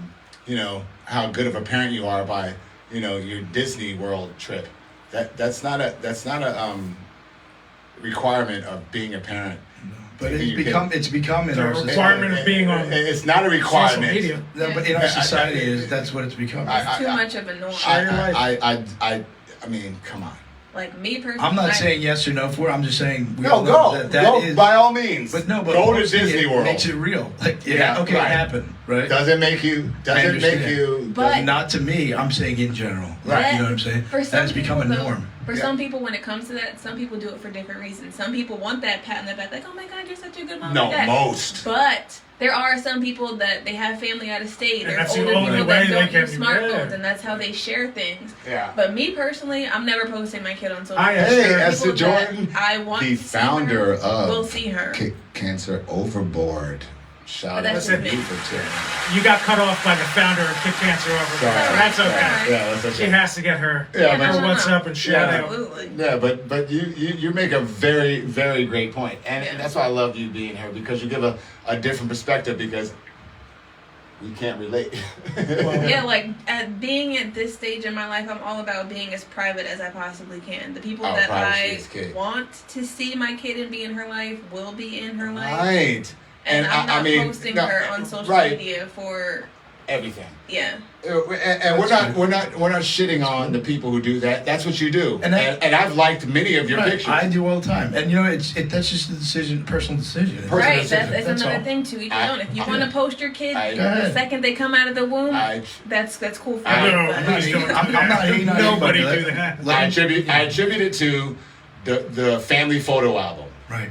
good of a parent you are by, your Disney World trip. That's not a requirement of being a parent. No. But it's become in our society. Requirement of being on It's not a requirement. social media. No, but in our society, that's what it's become. It's too much of a norm. Share your life. I mean, come on. Like me personally, I'm not saying yes or no for it. I'm just saying we No, all know go. that Go is. by all means. But no, but go to hosting Disney it World. makes it real. Like, Yeah, okay, right. it happened, right? Doesn't make you. Doesn't make understand. you. But- Not to me. I'm saying in general. Right. You know what I'm saying? For some That has become a people, though, norm. For Yeah. some people, when it comes to that, some people do it for different reasons. Some people want that pat on the back, like, "Oh my God, you're such a good mom." No, like that. most. But there are some people that they have family out of state. And There's that's the older only people way that they don't can- use smartphones, yeah. and that's how they share things. Yeah. But me personally, I'm never posting my kid on social I media. Hey, People Esther that Jordan, I want the to see founder her, of will see her. Cancer Overboard. Shout out That's to just you me. for sharing. You got cut off by the founder of Kid Cancer over. Sorry. That's okay. Sorry. Yeah, that's okay. She has to get her. Yeah, no, but no, What's no. up and shit. Yeah. Absolutely. Yeah, but you make a very, very great point. And Yeah. that's why I love you being here, because you give a different perspective, because we can't relate. Yeah, like being at this stage in my life, I'm all about being as private as I possibly can. The people Oh, that privacy I is key. want to see my kid and be in her life will be in her life. Right. And I'm not I mean, posting no, her on social right. media for Everything. yeah. And we're not shitting on the people who do that. That's what you do. And And, that- I've liked many of your Right, pictures. I do all the time, and you know, that's just a decision, personal decision. Personal Right, decision. that's That's another all. thing to each I- own. If you I- want to post your kid I- Go ahead. the second they come out of the womb, I- that's cool for I- me. No, but- please don't. I'm not hating on Nobody anybody. do that. Let I me- attribute it to the family photo album. Right.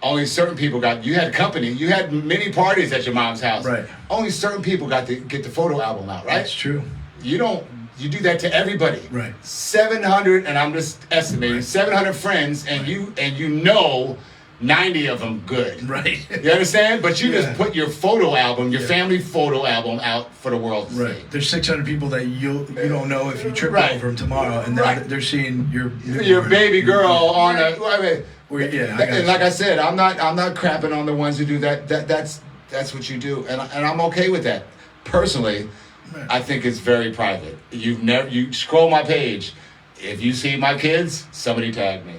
Only certain people you had company, you had many parties at your mom's house. Right. Only certain people got to get the photo album out, right? That's true. You do that to everybody. Right. 700, and I'm just estimating, 700 friends, and you know 90 of them good. Right. You understand? But you Yeah. just put your photo album, your Yeah. family photo album out for the world to see. Right. There's 600 people that you don't know if you trip Right. over them tomorrow, and now Right. they're seeing your Your baby girl on Right. I mean, Yeah, I got and like you. I said, I'm not crapping on the ones who do that. That's what you do, and I'm okay with that. Personally, Right. I think it's very private. You scroll my page, if you see my kids, somebody tag me.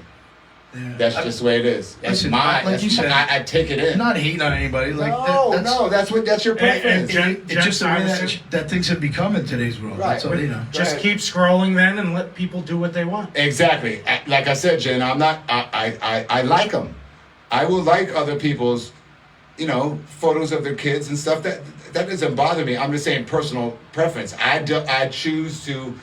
Yeah. That's just the way it is. That's Listen, my. like you said, I take it in. Not hating on anybody. Like No, that's your preference. And- It's just the way Jen- that things have become in today's world. Right. That's all you know. Just Right. keep scrolling then and let people do what they want. Exactly. Like I said, Jen, I'm not. I like them. I will like other people's, photos of their kids and stuff. That doesn't bother me. I'm just saying personal preference. I choose to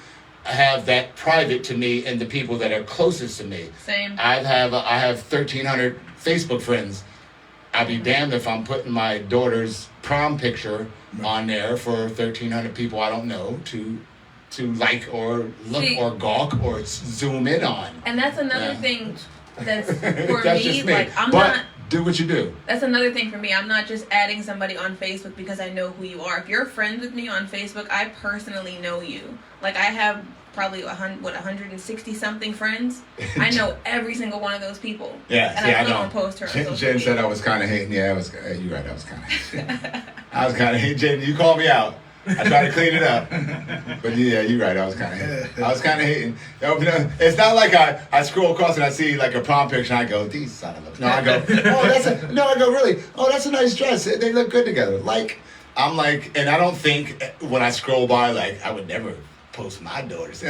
have that private to me and the people that are closest to me. Same. I have 1,300 Facebook friends. I'll be damned if I'm putting my daughter's prom picture on there for 1,300 people I don't know to like or look See- or gawk or zoom in on. And that's another Yeah. thing that's for That's me. just me. Like I'm but not. do what you do. That's another thing for me. I'm not just adding somebody on Facebook because I know who you are. If you're friends with me on Facebook, I personally know you. Like I have probably 160 something friends. I know every single one of those people. Yeah, and see, I I still know. don't post her on social Jen media. said I was kind of hating. Yeah, you're right. I was kind of hating. I was kind of hating. Jen, you called me out. I tried to clean it up. But yeah, you're right. I was kind of hating. I was kind of hating. It's not like I scroll across and I see like a prom picture and I go, these son of a... No, I go, I go, really? Oh, that's a nice dress. They look good together. I'm like, and I don't think when I scroll by, like, I would never post my daughters.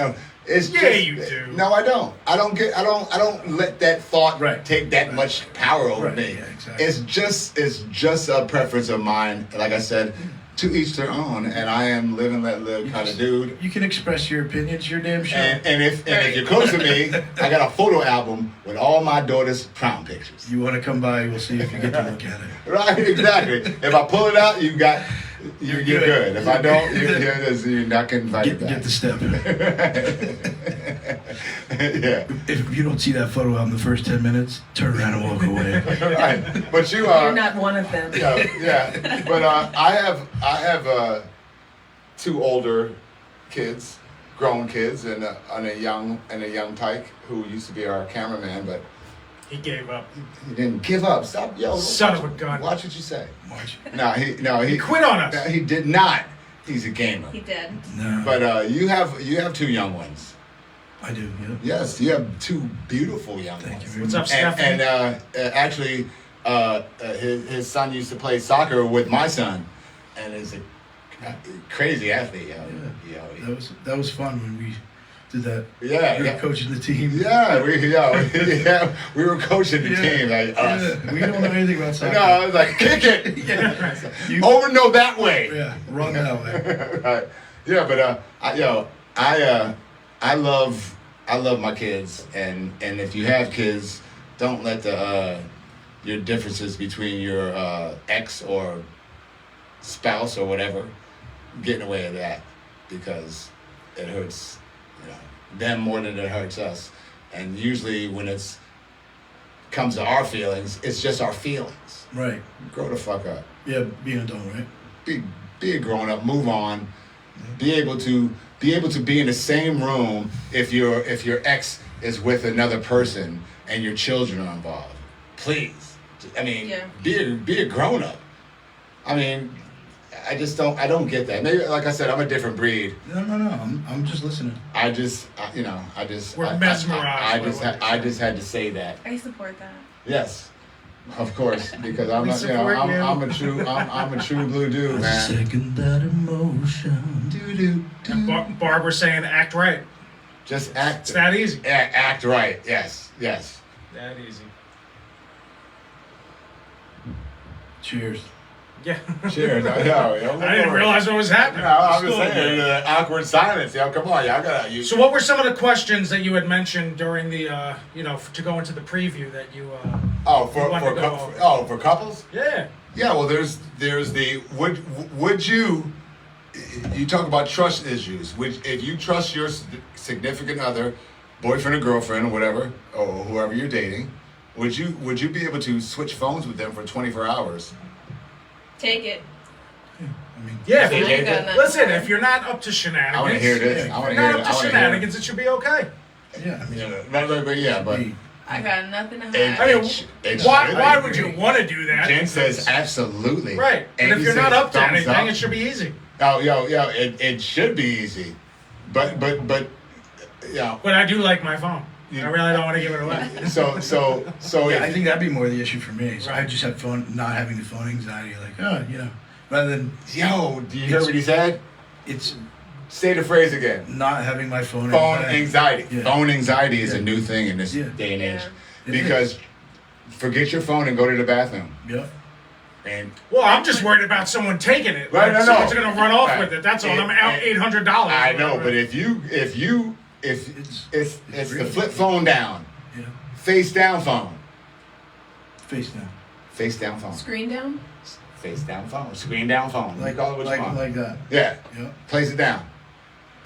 It's Yeah, just, you do. No, I don't. I don't let that thought Right. take that much power over Right, me. yeah, exactly. It's just a preference of mine. Like I said, to each their own, and I am live and let live kind of dude. You can express your opinions, your damn show. And if you're close to me, I got a photo album with all my daughter's prom pictures. You want to come by, we'll see if you get to look at it. Right, exactly. If I pull it out, you're good. If I don't, you're not invited back. Get the step. Yeah. If you don't see that photo album the first 10 minutes, turn around and walk away. Right. But you are. You're not one of them. Yeah. But I have 2 older kids, grown kids, and a young tyke who used to be our cameraman, but He gave up. he didn't give up. Stop, yo! Son of a gun. Watch what you say. Watch. He Quit on us. No, he did not. He's a gamer. He did. No, But you have 2 young ones. I do. Yeah. Yes, you have 2 beautiful young Thank you ones. very What's much. up, Stephanie? And actually, his son used to play soccer with my son, and is a crazy athlete. Yo. That was fun when did that. Yeah, You were yeah. coaching the team. We were coaching the team like us. Yeah. We don't know anything about soccer. No, I was like, kick it. You- Over no that way. Yeah, run that way. Right. Yeah, but I love my kids, and if you have kids, don't let the your differences between your ex or spouse or whatever get in the way of that, because it hurts, them more than it hurts us. And usually when it's comes to our feelings, it's just our feelings. Right. Grow the fuck up. Yeah, being an adult, right? Be a grown up. Move on. Be able to be in the same room if your ex is with another person and your children are involved. Please, I mean, be a grown up. I mean, I don't get that. Maybe, like I said, I'm a different breed. No. I'm just listening. We're mesmerized. I just had to say that. I support that. Yes, of course, because I'm We not, support you. I'm a true blue dude, man. Second that emotion. And Barbara saying act right. Just act. It's that easy. Act right. Yes. That easy. Cheers. Yeah. Cheers. I I didn't realize what was happening. I'm It's just cool. saying, awkward silence. Yo, come on, y'all gotta. You, So what were some of the questions that you had mentioned during the, to go into the preview that you, for couples? yeah. Yeah. Well, there's the would you talk about trust issues? If you trust your significant other, boyfriend or girlfriend or whatever, or whoever you're dating, would you be able to switch phones with them for 24 hours? Take it. Yeah. Take it. Listen, if you're not up to shenanigans. I want to hear this. I If want you're to hear not it. up to shenanigans, it should be okay. Yeah, I mean, But I got nothing to And- hide. I mean, It why should would be. you want to do that? Jen says absolutely. Right. And if Amy you're not says up to thumbs anything, up. it should be easy. Oh, it should be easy, but yeah. But I do like my phone. Yeah. I really don't want to give it away. So yeah, if- I think that'd be more the issue for me. So I Right. just have not having the phone anxiety, rather than Yo, do you hear what he said? it's Say the phrase again. not having my phone Phone anxiety. Yeah. Phone anxiety is Yeah. a new thing in this Yeah. day and age. Yeah. It Because forget your phone and go to the bathroom. Yeah. And Well, I'm just worried about someone taking it. Right, Like, no. someone's going to run off Right. with it. That's all. I'm And- out and- $800. I know, but if it's the really- flip phone down, Yeah. face down phone, Face down. face down phone, Screen down? face down phone, screen down phone. You call it what you want. like that. Yeah. Yeah. Place it down.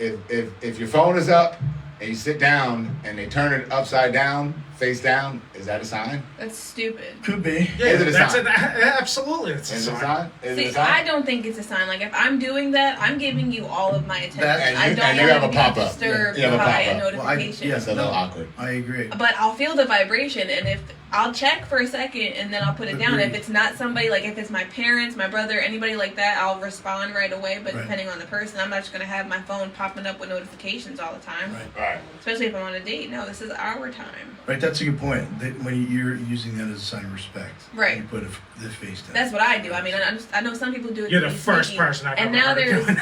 If your phone is up and you sit down and they turn it upside down, face down, is that a sign? That's stupid. Could be. Yeah, Is it a that's sign? absolutely. It's a Is it a sign. sign? Is it See, a sign? I don't think it's a sign. Like, if I'm doing that, I'm giving you all of my attention. That- And I you- don't and you want have to a be pop-up. disturbed You have a by a pop-up. Well, notification. That's a little awkward. I agree. But I'll feel the vibration, and if I'll check for a second, and then I'll put it down. Agreed. If it's not somebody, like if it's my parents, my brother, anybody like that, I'll respond right away. But Right. depending on the person, I'm not just gonna have my phone popping up with notifications all the time. Right. Right. Especially if I'm on a date. No, this is our time. Right, that's a good point. That when you're using that as a sign of respect. Right. You put the face down. That's what I do. I mean, I know some people do it. You're to the be first sneaky. person I've And ever now heard of there's, doing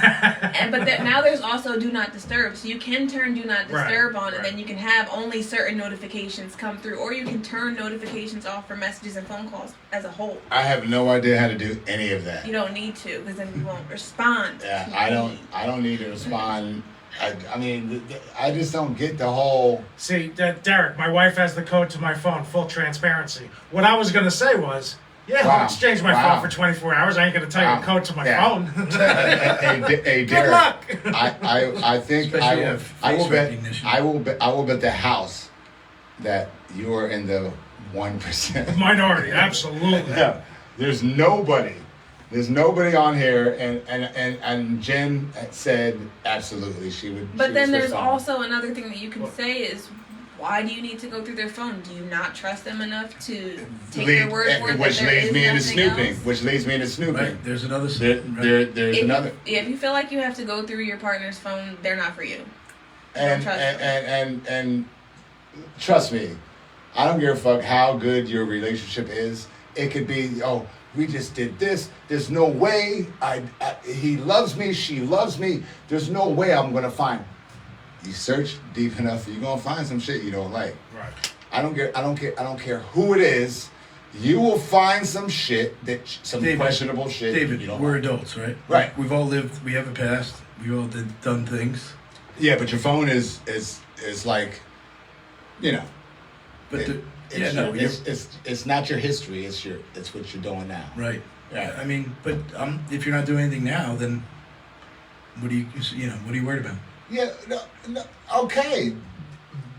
that. now there's also do not disturb. So you can turn do not Right, disturb on, and right. then you can have only certain notifications come through, or you can turn notifications off for messages and phone calls as a whole. I have no idea how to do any of that. You don't need to, because then you won't respond. Yeah, to I me. don't need to respond. I mean, I just don't get the whole. See, Derek, my wife has the code to my phone, full transparency. What I was going to say was, yeah, Wow. I'll exchange my Wow. phone for 24 hours. I ain't going to tell you Wow. the code to my Yeah. phone. Hey, Good Derek, luck. I think Especially if I will face bet recognition. I will bet the house that you are in the 1%. Minority, absolutely. Yeah, there's nobody on here, and Jen said absolutely she would. But she then would there's switch on. also another thing that you can say is, why do you need to go through their phone? Do you not trust them enough to take their word for it? which that there leads is me into nothing snooping. else? Which leads me into snooping. Right. There's another. There's another. If you feel like you have to go through your partner's phone, they're not for you. And trust and trust me, I don't give a fuck how good your relationship is. It could be, oh, we just did this. There's no way he loves me. She loves me. There's no way I'm gonna find. You search deep enough, you're gonna find some shit you don't like. Right. I don't care who it is. You will find some shit some David, questionable shit. David, you don't we're like. adults, right? Right. We've all lived. We have a past. We've all done things. Yeah, but your phone is like, you know. But It's not your history. It's what you're doing now. right. Yeah. I mean, but if you're not doing anything now, then what are you worried about? Yeah. No, okay.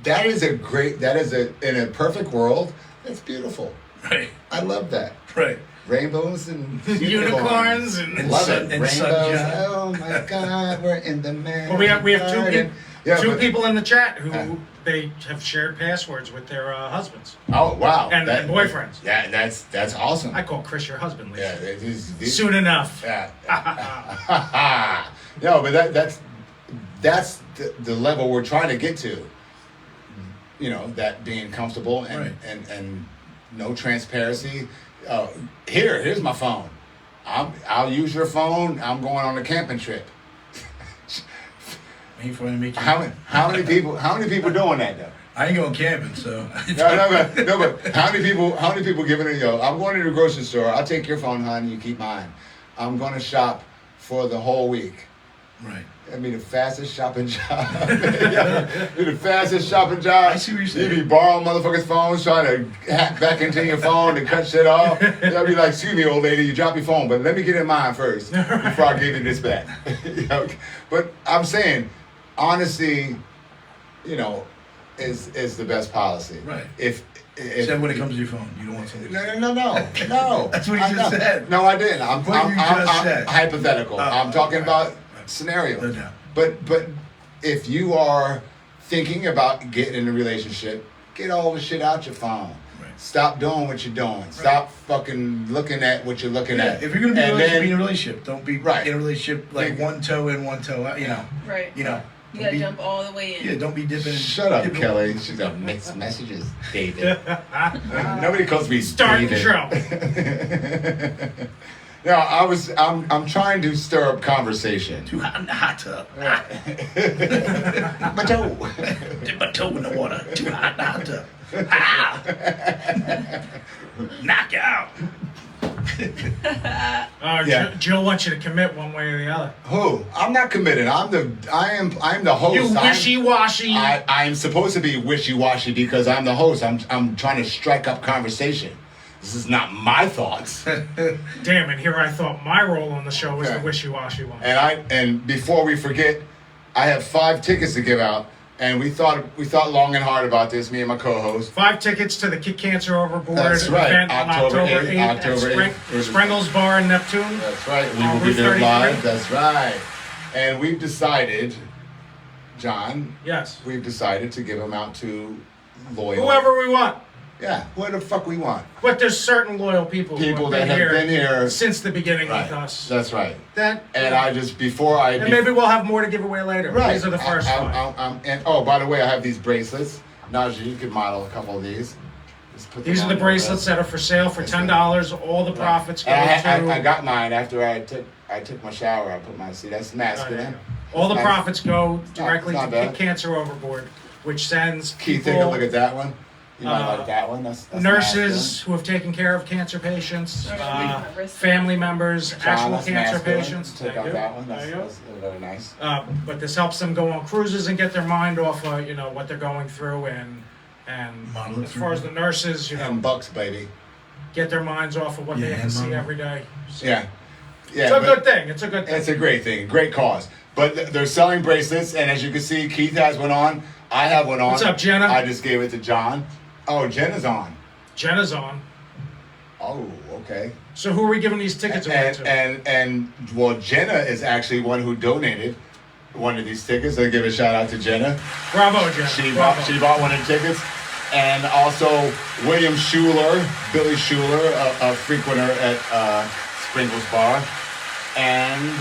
That is in a perfect world. That's beautiful. Right. I love that. Right. Rainbows and Unicorns and love sun- it. and Rainbows. sunshine. Oh my God, we're in the man. Well, we have two but- people in the chat who they have shared passwords with their husbands Oh wow. and boyfriends. Yeah, that's awesome. I call Chris your husband, Lisa. Yeah, these- Soon enough. Yeah. No, but that's the level we're trying to get to. You know, that being comfortable and Right. and no transparency. Here's my phone. I'll use your phone. I'm going on a camping trip. Ain't trying to make you. How many people doing that though? I ain't going camping, so. No, but how many people giving it? I'm going to the grocery store. I'll take your phone, hon. You keep mine. I'm going to shop for the whole week. Right. That'd be the fastest shopping job. Be the fastest shopping job. I see what you're saying. You be borrowing motherfuckers' phones, trying to hack back into your phone and cut shit off. They'll be like, excuse me, old lady, you dropped your phone, but let me get in mine first before I give you this back. But I'm saying, honesty, is the best policy. Right. If Except when it comes to your phone, you don't want something. No. That's what he just said. No, I didn't. I'm said. hypothetical. I'm talking about scenarios. No doubt. But if you are thinking about getting in a relationship, get all the shit out your phone. Right. Stop doing what you're doing. Stop fucking looking at what you're looking at. If you're gonna be And in a relationship, don't be Right. in a relationship like one toe in, one toe out. Right. You Don't gotta be- jump all the way in. Yeah, don't be dipping. Shut up, dipping- Kelly. She's got mixed messages, David. Nobody calls me Start the David. show. No, I'm trying to stir up conversation. Too hot in the hot tub. My toe. Dip my toe in the water. Too hot in the hot tub. Ah! Knock out. Yeah. Jill wants you to commit one way or the other. Who? I'm not committed. I'm the host. You wishy-washy. I'm supposed to be wishy-washy because I'm the host. I'm trying to strike up conversation. This is not my thoughts. Damn it! Here I thought my role on the show was Okay. the wishy-washy one. And before we forget, I have 5 tickets to give out, and we thought long and hard about this. Me and my co-host. 5 tickets to the Kick Cancer Overboard That's right. event on October October 8th, 8th October at 8th. Springles Bar in Neptune. That's right. We On will be Route there 33. live. That's right. And we've decided, John. Yes. We've decided to give them out to loyal. Whoever we want. Yeah, whoever the fuck we want. But there's certain loyal people who have That have been here since the beginning Right. with us. That's right. That And I just before I and maybe we'll have more to give away later. right. These are the first five. And oh, by the way, I have these bracelets. Najee, you could model a couple of these. Just put them These are on the your bracelets wrist. that are for sale for $10. All the profits go And I to. got mine after I took my shower. I put my that's Oh, there you masculine. go. All the Nice. profits go directly not to bad. Kick Cancer Overboard, which sends Keith, people, take a look at that one. You might uh, like that one. That's nurses who have taken care of cancer patients, members. family members, masculine. John, actual that's cancer masculine. patients. Check There out you that go. one. There you go. That's very nice. But this helps them go on cruises and get their mind off of what they're going through, and Model it as through. far as the nurses, $10, baby. get their minds off of what they Yeah, have to see model. every day. So Yeah. Yeah. it's a but- good thing. It's a good thing. It's a great thing, great cause. But they're selling bracelets, and as you can see, Keith has one on. I have one on. What's up, Jenna? I just gave it to John. Oh, Jenna's on. Jenna's on. Oh, okay. So who are we giving these tickets away to? And well, Jenna is actually one who donated one of these tickets. So give a shout out to Jenna. Bravo, Jenna. She Bravo. bought one of the tickets. And also William Schuler, Billy Schuler, a frequenter at Sprinkles Bar, and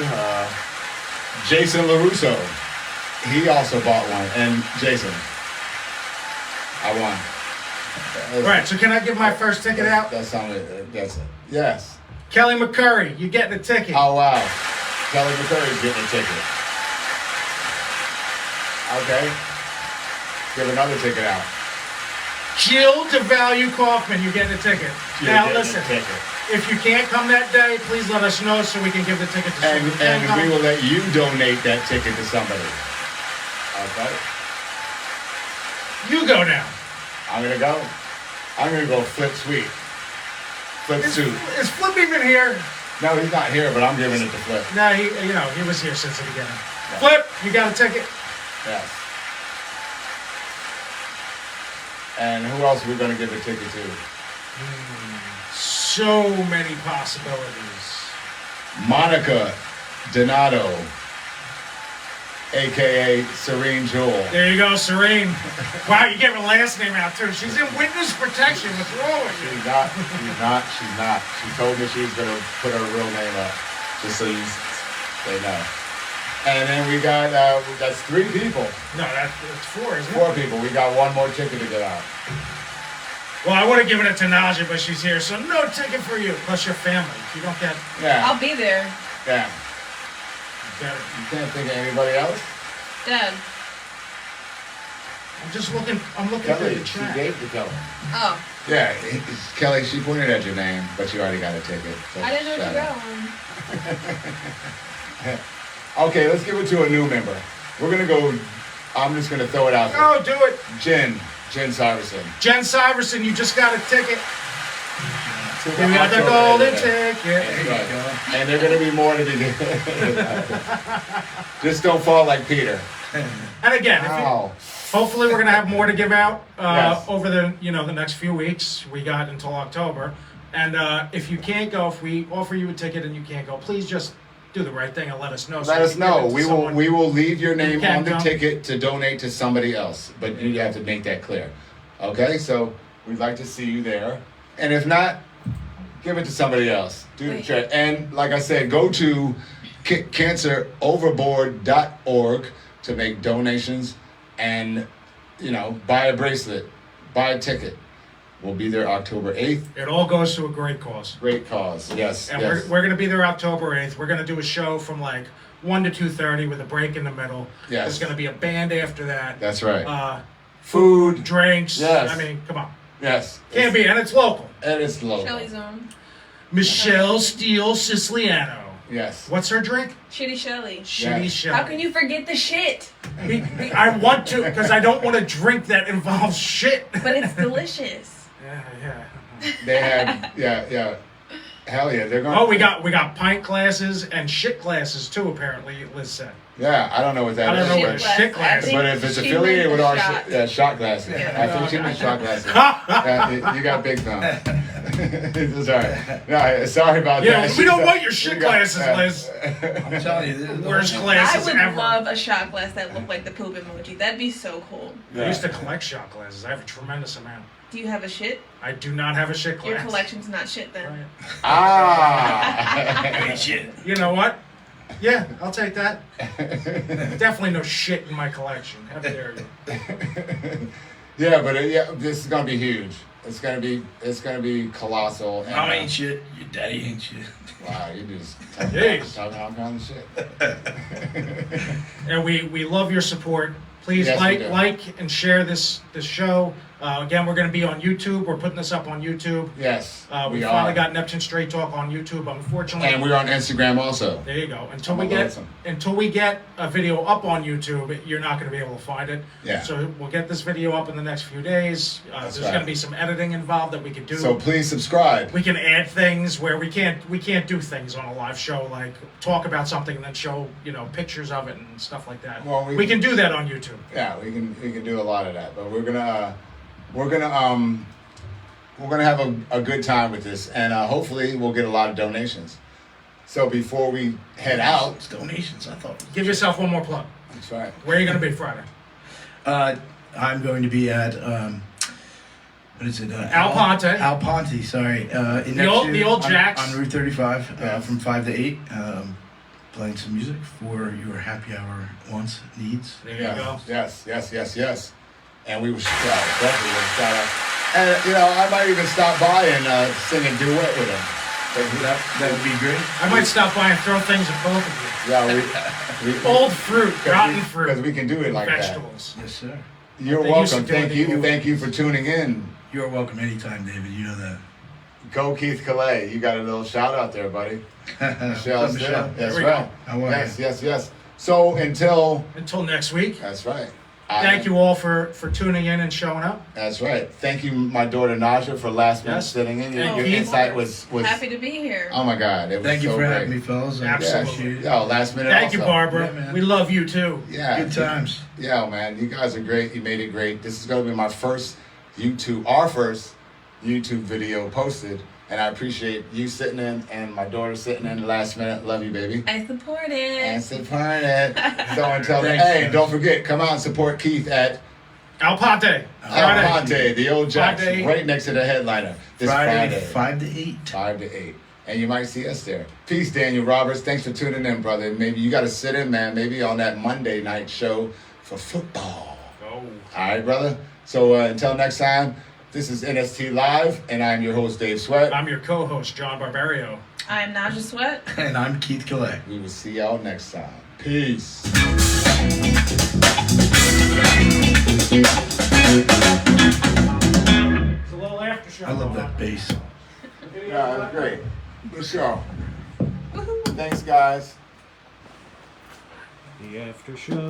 Jason LaRusso. He also bought one. And Jason, I won. Right, so can I give my first ticket out? That sounded. That's it. Yes. Kelly McCurry, you getting a ticket. Oh wow. Kelly McCurry's getting a ticket. Okay. Give another ticket out. Jill DeValue Kaufman, you're getting a ticket. You're Now getting a listen, ticket. if you can't come that day, please let us know so we can give the ticket to someone. And we will let you donate that ticket to somebody. Okay. You go now. I'm gonna go. I'm gonna go Flip Sweet. Flip Suit. Is Flip even here? No, he's not here, but I'm giving it to Flip. No, he was here since the beginning. Yeah. Flip, you got a ticket? Yes. And who else are we gonna give a ticket to? So many possibilities. Monica Donato, aka Serene Jewel. There you go, Serene. Wow, you gave her last name out too. She's in witness protection. What's wrong with you? She's not. She told me she was gonna put her real name up, just so they know. And then we got that's 3 people. No, that's 4, isn't it? 4 people. We got one more ticket to get out. Well, I would have given it to Naja, but she's here, so no ticket for you. Plus your family. You don't get. Yeah. I'll be there. Yeah. Better. You can't think of anybody else? Dad. I'm just looking. I'm looking Kelly, through the she chat. gave to Kelly. Oh. Yeah, Kelly, she pointed at your name, but you already got a ticket. So I didn't know shut you up. got one. Okay, let's give it to a new member. We're gonna go. I'm just gonna throw it out there. Oh, do it. Jen Syverson. Jen Syverson, you just got a ticket. To You got the October golden event. ticket. That's right. And they're gonna be more to be given. Just don't fall like Peter. And again, Wow. hopefully we're gonna have more to give out Yes. over the the next few weeks. We got until October, and if you can't go, if we offer you a ticket and you can't go, please just do the right thing and let us know. Let us know. We will leave your name can on the come. ticket to donate to somebody else, but you have to make that clear. Okay, so we'd like to see you there, and if not, give it to somebody else. Do the Wait. trick. And like I said, go to canceroverboard.org to make donations, and buy a bracelet, buy a ticket. We'll be there October 8th. It all goes to a great cause. Great cause. Yes. And yes. we're going to be there October 8th. We're going to do a show from like 1 to 2:30 with a break in the middle. Yes. There's going to be a band after that. That's right. Food, drinks. Yes. I mean, come on. Yes. Can't be, and it's local. And it's local. Shelly's on. Michelle Steele Siciliano. Yes. What's her drink? Shitty Shelly. Shitty Yes. Shelly. How can you forget the shit? I want to, because I don't want to drink that involves shit. But it's delicious. Yeah. They had yeah. Hell yeah, they're going. Oh, we got pint glasses and shit glasses too. Apparently, Liz said. Yeah, I don't know what that I don't is. know Shit what a glass. shit I glass. think But if it's she affiliated meant with our shot. shot glasses, Yeah. I think she meant shot glasses. Yeah, you got big thumb. It's all right. No, sorry about Yeah, that. we don't want your shit glasses, Liz. I'm telling you, this is Worst I glasses would ever. love a shot glass that looked like the poop emoji. That'd be so cool. I used to collect shot glasses. I have a tremendous amount. Do you have a shit? I do not have a shit glass. Your collection's not shit then. Right. Ah. shit. You know what? Yeah, I'll take that. Definitely no shit in my collection. How dare you? Yeah, but this is gonna be huge. It's gonna be colossal. And, Mom ain't shit. Your daddy ain't shit. Wow, you just Jeez. talking all kinds of shit. And we love your support. Please Yes, we do. like and share this show. Again, we're going to be on YouTube. We're putting this up on YouTube. Yes, We we finally are. got Neptune Straight Talk on YouTube. Unfortunately, And we're on Instagram also. there you go. I'm lonesome. Until we get a video up on YouTube, you're not going to be able to find it. Yeah. So we'll get this video up in the next few days. There's right. going to be some editing involved that we can do. So please subscribe. We can add things where we can't do things on a live show, like talk about something and then show pictures of it and stuff like that. Well, we can do that on YouTube. Yeah, we can do a lot of that, but we're gonna have a good time with this, and hopefully we'll get a lot of donations. So before we head out, It's donations. I thought. Give yourself one more plug. that's right. Where are you going to be Friday? I'm going to be at what is it? Al Ponte. Al Ponte. Sorry. In The old- Neptune the old on- Jack's. on Route 35 Yeah. from 5 to 8. Playing some music for your happy hour wants, needs. There you go. Yes. And we will definitely will shout out. And I might even stop by and sing a duet with him. That would be great. I might stop by and throw things at both of Yeah, you. Old fruit, rotten because fruit, we can do it like that. vegetables. Yes, sir. You're They used to welcome. do it the old Thank you for tuning in. You're welcome anytime, David. You know that. Go Keith Calais. You got a little shout out there, buddy. Michelle What's still. up, Michelle? That's There we right. go. How are Yes, you? yes, yes. So until Next week. that's right. Thank you all for tuning in and showing up. That's right. Thank you, my daughter Naja, for last minute Yes. sitting in. Thank Your you. insight was Happy to be here. oh my God, it was Thank you so for great. having me, fellas. I Absolutely. appreciate it. Yo, last minute. Thank you, also. Barbara. Yeah, man. We love you too. Yeah, Good times. Yeah, man, you guys are great. You made it great. This is gonna be my our first YouTube video posted, and I appreciate you sitting in and my daughter sitting in the last minute. Love you, baby. I support And it. support it. So until then, Thanks, hey, man. don't forget, come out and support Keith at Al Ponte. El Friday. Ponte, the old Jacks, Friday. right next to the headliner. This Friday. 5 to 8. 5 to 8. And you might see us there. Peace, Daniel Roberts. Thanks for tuning in, brother. Maybe you got to sit in, man. Maybe on that Monday night show for football. Oh. All right, brother. So until next time, this is NST Live, and I'm your host, Dave Sweat. I'm your co-host, John Barbario. I'm Naja Sweat. And I'm Keith Calais. We will see y'all next time. Peace. It's a little after show. I love that bass. Yeah, that's great. Good show. Thanks, guys. The after show.